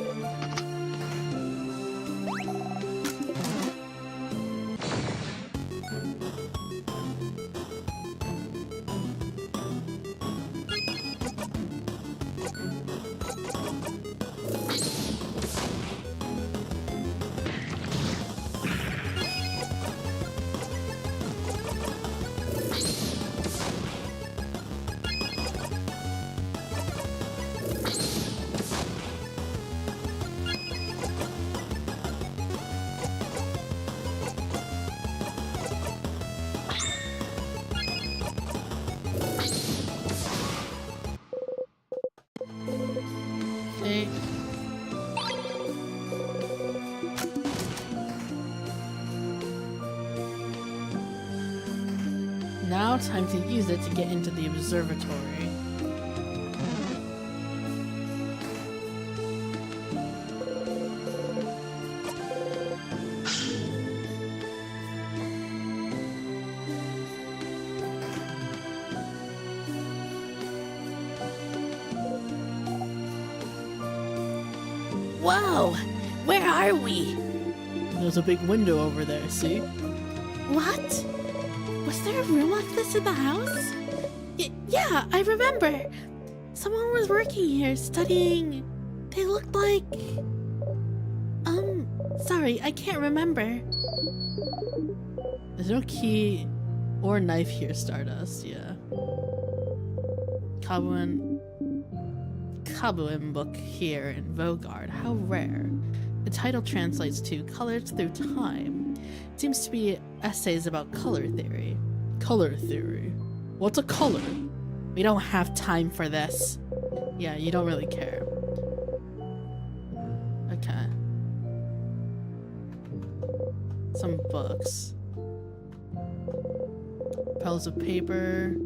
Now time to use it to get into the observatory. Whoa! Where are we? There's a big window over there, see? What? Was there a room like this in the house? Yeah, I remember. Someone was working here studying. They looked like. Sorry, I can't remember. There's no key or knife here, Stardust, yeah. Kabuin book here in Vogard, how rare. The title translates to Colors Through Time. It seems to be essays about color theory. Color theory? What's a color? We don't have time for this. Yeah, you don't really care. Okay. Some books. Piles of paper.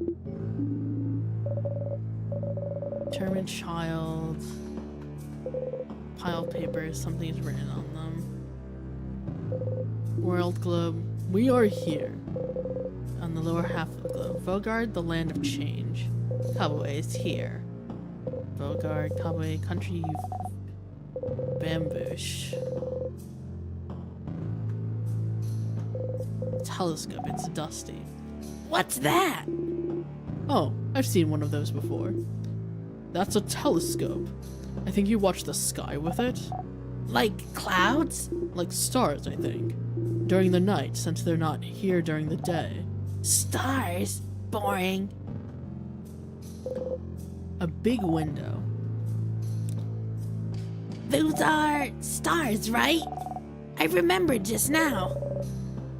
German child. Pile of papers, something's written on them. World globe. We are here. On the lower half of the globe. Vogard, the land of change. Kabwe is here. Vogard, Kabwe, country bamboosh. Telescope, it's dusty. What's that? Oh, I've seen one of those before. That's a telescope. I think you watch the sky with it. Like clouds? Like stars, I think. During the night, since they're not here during the day. Stars? Boring. A big window. Those are stars, right? I remembered just now.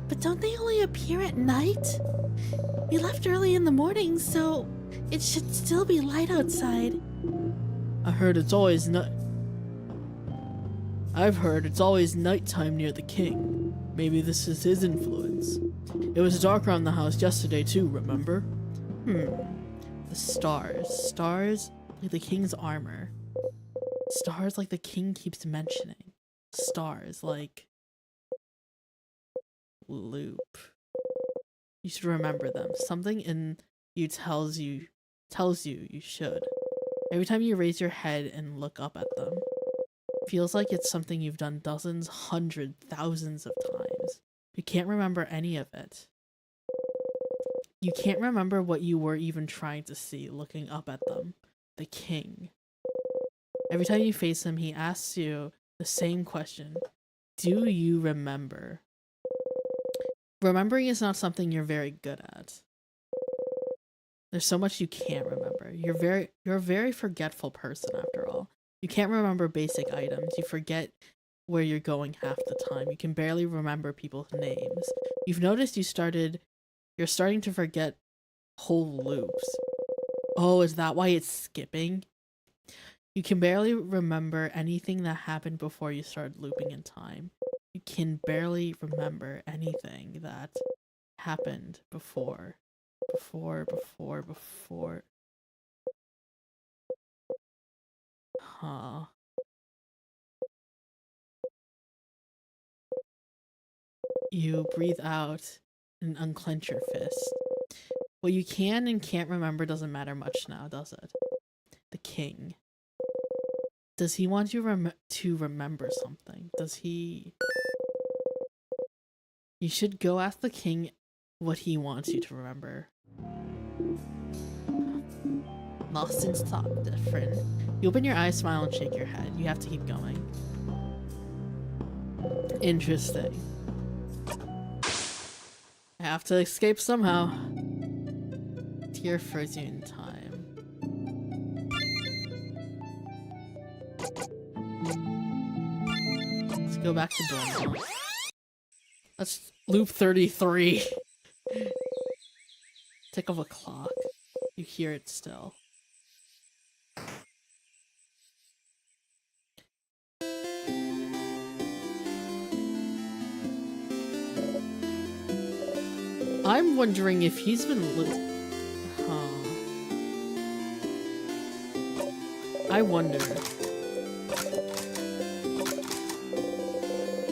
But don't they only appear at night? We left early in the morning, so it should still be light outside. I've heard it's always nighttime near the king. Maybe this is his influence. It was dark around the house yesterday too, remember? The stars. Stars like the king's armor. Stars like the king keeps mentioning. Stars like Loop. You should remember them. Something in you tells you you should. Every time you raise your head and look up at them, feels like it's something you've done dozens, hundreds, thousands of times. You can't remember any of it. You can't remember what you were even trying to see looking up at them. The king. Every time you face him, he asks you the same question. Do you remember? Remembering is not something you're very good at. There's so much you can't remember. You're a very forgetful person after all. You can't remember basic items. You forget where you're going half the time. You can barely remember people's names. You've noticed you're starting to forget whole loops. Oh, is that why it's skipping? You can barely remember anything that happened before you started looping in time. You can barely remember anything that happened before. Huh. You breathe out and unclench your fist. What you can and can't remember doesn't matter much now, does it? The king. Does he want you to remember something? Does he... You should go ask the king what he wants you to remember. Lost in thought, friend. You open your eyes, smile, and shake your head. You have to keep going. Interesting. I have to escape somehow. Tear frozen in time. Let's go back to dorm now. Let's loop 33. Tick of a clock. You hear it still. I'm wondering if he's been I wonder.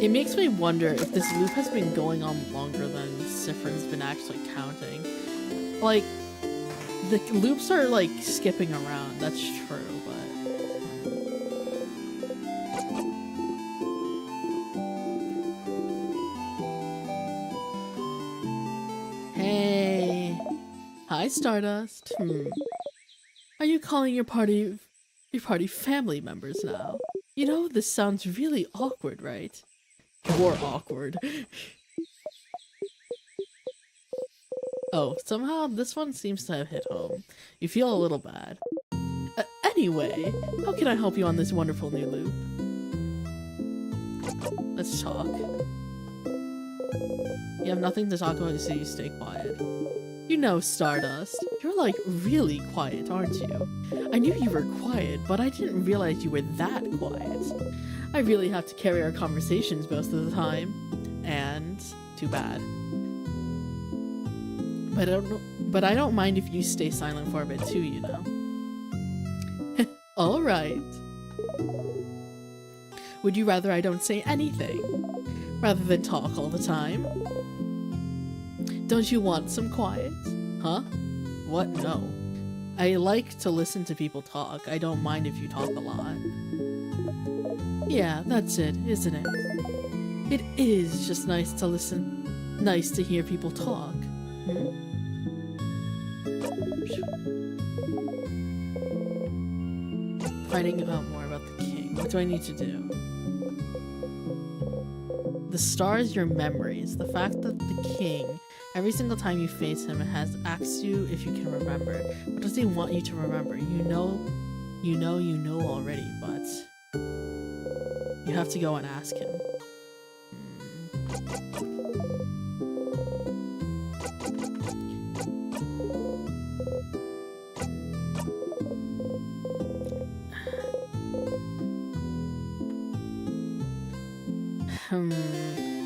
It makes me wonder if this loop has been going on longer than Sifrin's been actually counting. Like, the loops are like skipping around, that's true, but... Hey! Hi, Stardust. Are you calling your party family members now? You know, this sounds really awkward, right? You're awkward. Oh, somehow this one seems to have hit home. You feel a little bad. Anyway, how can I help you on this wonderful new loop? Let's talk. You have nothing to talk about, so you stay quiet. You know, Stardust, you're like really quiet, aren't you? I knew you were quiet, but I didn't realize you were that quiet. I really have to carry our conversations most of the time. And too bad. But I don't mind if you stay silent for a bit too, you know. Alright. Would you rather I don't say anything? Rather than talk all the time? Don't you want some quiet? Huh? What? No. I like to listen to people talk. I don't mind if you talk a lot. Yeah, that's it, isn't it? It is just nice to listen. Nice to hear people talk. Finding out more about the king. What do I need to do? The stars, your memories. The fact that the king, every single time you face him, has asked you if you can remember. What does he want you to remember? You know already, but you have to go and ask him.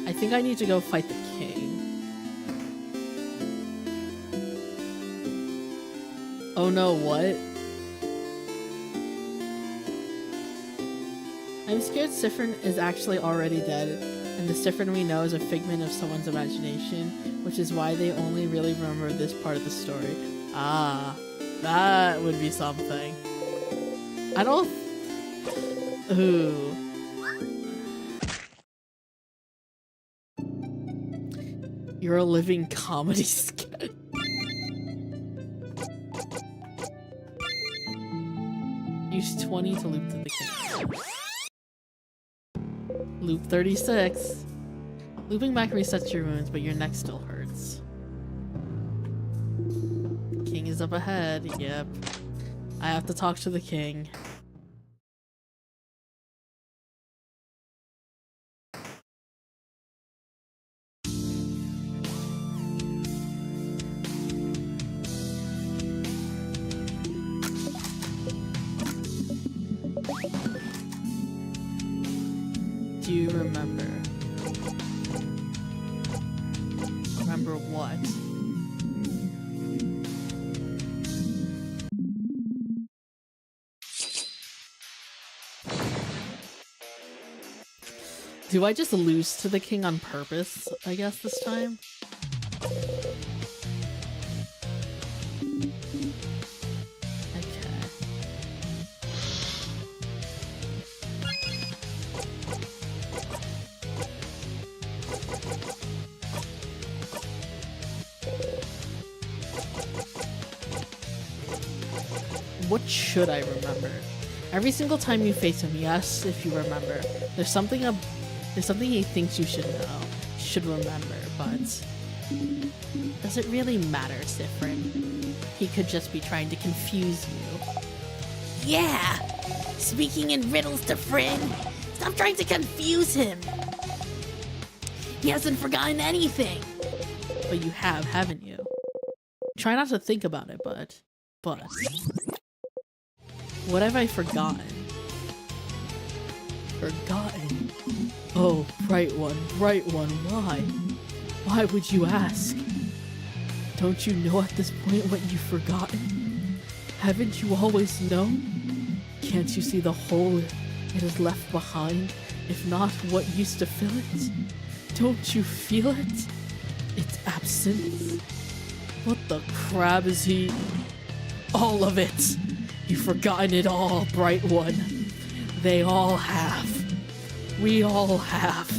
I think I need to go fight the king. Oh no, what? I'm scared Sifrin is actually already dead, and the Sifrin we know is a figment of someone's imagination, which is why they only really remember this part of the story. Ah, that would be something. I don't... Ooh. You're a living comedy sketch. Use 20 to loop to the king. Loop 36. Looping back resets your wounds, but your neck still hurts. King is up ahead. Yep. I have to talk to the king. Do you remember? Remember what? Do I just lose to the king on purpose, I guess, this time? What should I remember? Every single time you face him, yes, if you remember. There's something he thinks you should know, should remember, but does it really matter, Sifrin? He could just be trying to confuse you. Yeah! Speaking in riddles to Frin. Stop trying to confuse him. He hasn't forgotten anything. But you have, haven't you? Try not to think about it, but... What have I forgotten? Forgotten? Oh, bright one, why? Why would you ask? Don't you know at this point what you've forgotten? Haven't you always known? Can't you see the hole it has left behind? If not, what used to fill it? Don't you feel it? It's absent. What the crab is he? All of it! You've forgotten it all, Bright One. They all have. We all have.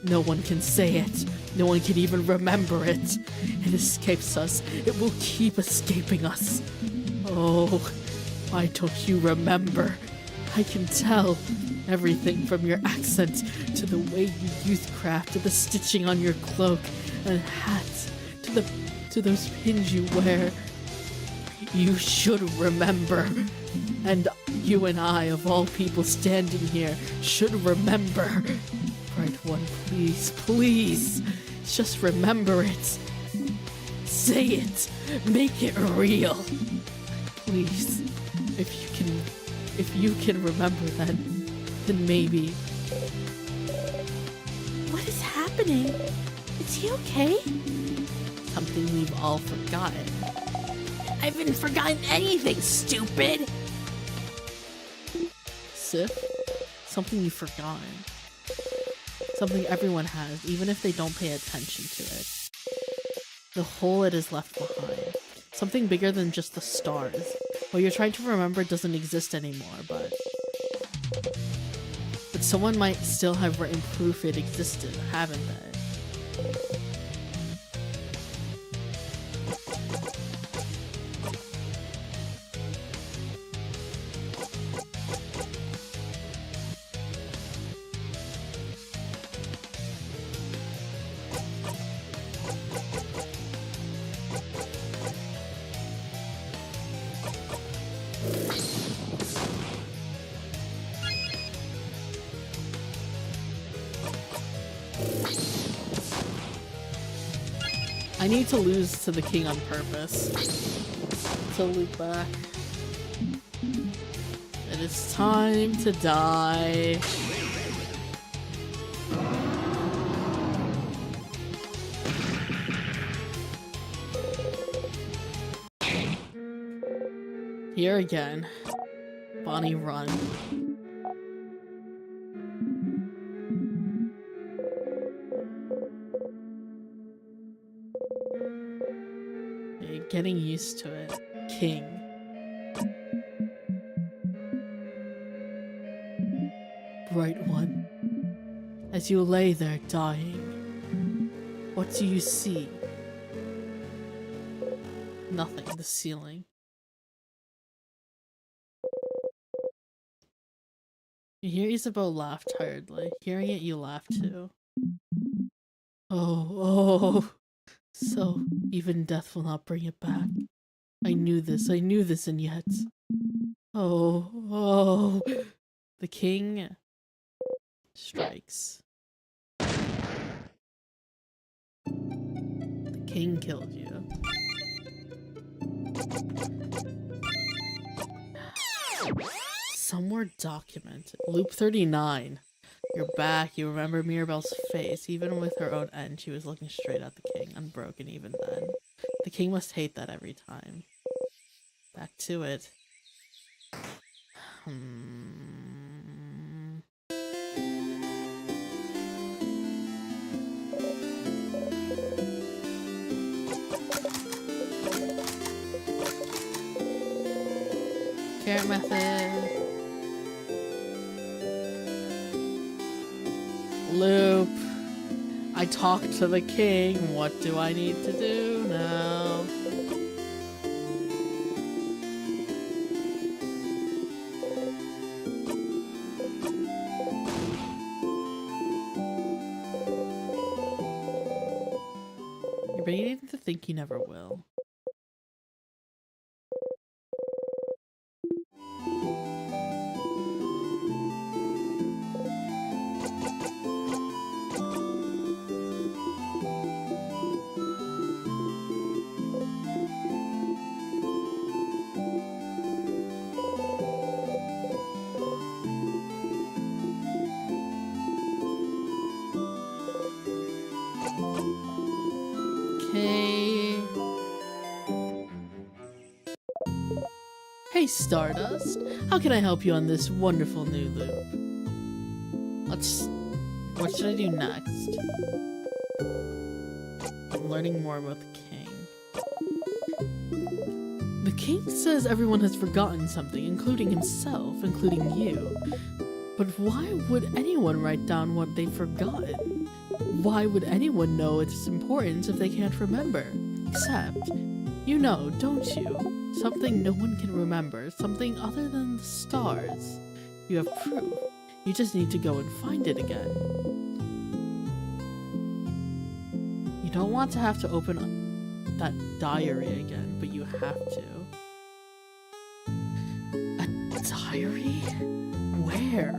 No one can say it. No one can even remember it. It escapes us. It will keep escaping us. Oh, why don't you remember? I can tell. Everything from your accent to the way you youth craft to the stitching on your cloak and hat to those pins you wear. You should remember. And you and I, of all people standing here, should remember. Bright One, please, please, just remember it. Say it. Make it real. Please. If you can remember then maybe. What is happening? Is he okay? Something we've all forgotten. I haven't forgotten anything, stupid! Sif? Something you've forgotten. Something everyone has, even if they don't pay attention to it. The hole it is left behind. Something bigger than just the stars. What you're trying to remember doesn't exist anymore, but someone might still have written proof it existed, haven't they? I need to lose to the king on purpose. To loop back. It is time to die. Here again. Bonnie, run. Getting used to it. King. Bright One. As you lay there dying, what do you see? Nothing. The ceiling. You hear Isabeau laugh tiredly. Hearing it, you laugh too. Oh. So, even death will not bring it back. I knew this, and yet... Oh. The king... strikes. The king killed you. Somewhere documented. Loop 39. You're back. You remember Mirabelle's face. Even with her own end, she was looking straight at the king, unbroken even then. The king must hate that every time. Back to it. Carrot method. Loop. I talked to the king. What do I need to do now? You're beginning to think you never will. Okay. Hey Stardust, how can I help you on this wonderful new loop? What should I do next? I'm learning more about the king. The king says everyone has forgotten something, including himself, including you. But why would anyone write down what they've forgotten? Why would anyone know its importance if they can't remember? Except, you know, don't you? Something no one can remember, something other than the stars. You have proof. You just need to go and find it again. You don't want to have to open that diary again, but you have to. A diary? Where?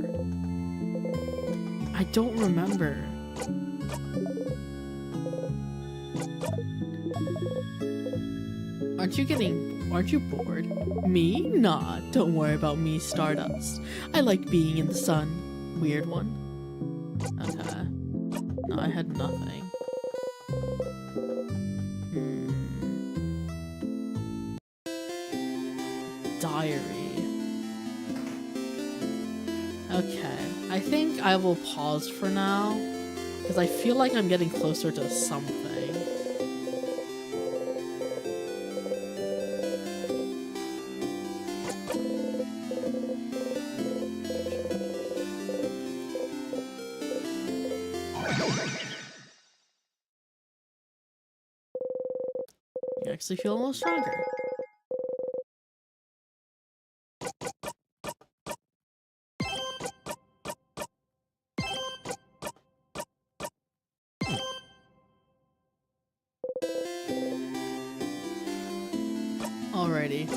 I don't remember. Aren't you bored? Me? Nah, don't worry about me, Stardust. I like being in the sun. Weird one? Okay. No, I had nothing. Diary. Okay, I think I will pause for now, because I feel like I'm getting closer to something. You actually feel a little stronger. Alrighty.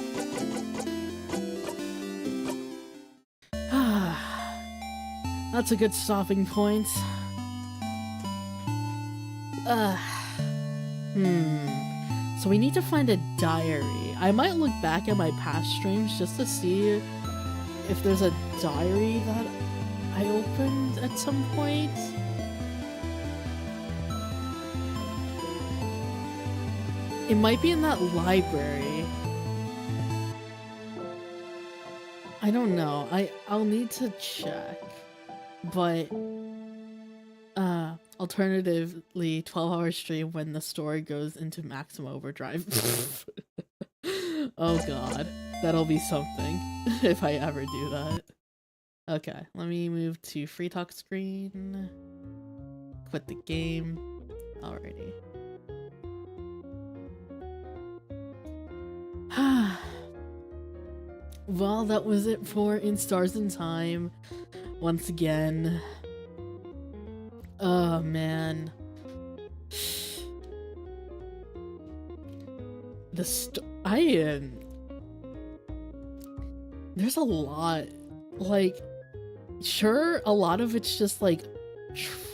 That's a good stopping point. So we need to find a diary. I might look back at my past streams just to see if there's a diary that I opened at some point. It might be in that library. I don't know. I'll need to check. But alternatively 12-hour stream when the story goes into maximum overdrive. Oh god. That'll be something if I ever do that. Okay, let me move to free talk screen. Quit the game. Alrighty. Well, that was it for In Stars in Time. Once again. Oh, man. There's a lot. Like, sure, a lot of it's just, like,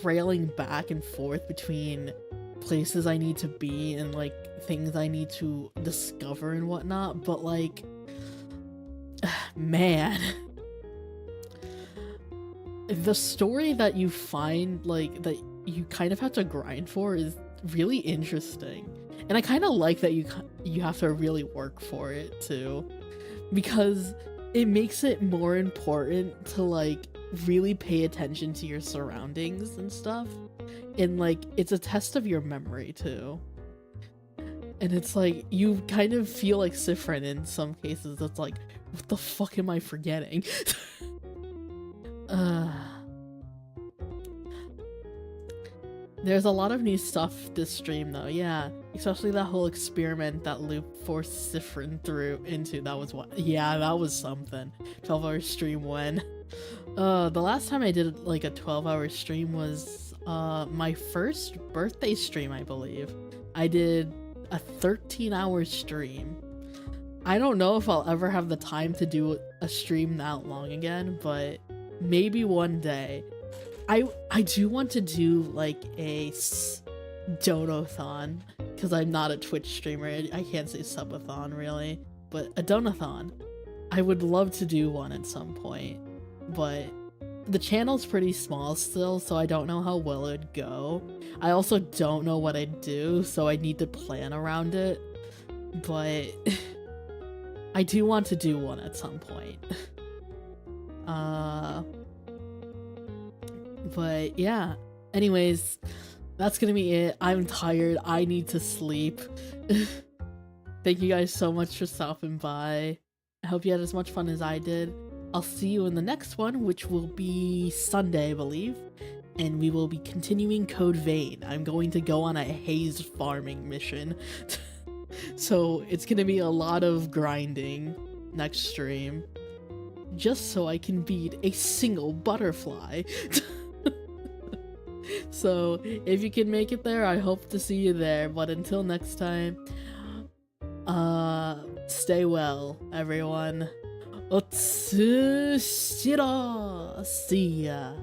trailing back and forth between places I need to be and, like, things I need to discover and whatnot, but, like, man. The story that you find, like, that you kind of have to grind for is really interesting. And I kind of like that you have to really work for it, too. Because it makes it more important to, like, really pay attention to your surroundings and stuff. And, like, it's a test of your memory, too. And it's like, you kind of feel like Sifrin in some cases. It's like, what the fuck am I forgetting? There's a lot of new stuff this stream though, yeah. Especially that whole experiment that Loop forced Sifrin through into. That was what? Yeah, that was something. 12-hour stream when? The last time I did like a 12-hour stream was my first birthday stream, I believe. I did a 13-hour stream. I don't know if I'll ever have the time to do a stream that long again, but maybe one day. I do want to do like a donathon, because I'm not a Twitch streamer. I can't say subathon really, but a donathon. I would love to do one at some point, but the channel's pretty small still, so I don't know how well it'd go. I also don't know what I'd do, so I need to plan around it, but I do want to do one at some point. But yeah. Anyways, that's gonna be it. I'm tired. I need to sleep. Thank you guys so much for stopping by. I hope you had as much fun as I did. I'll see you in the next one, which will be Sunday, I believe. And we will be continuing Code Vein. I'm going to go on a haze farming mission. So it's gonna be a lot of grinding next stream. Just so I can beat a single butterfly. So if you can make it there, I hope to see you there. But until next time, stay well, everyone. Otsushiro! See ya.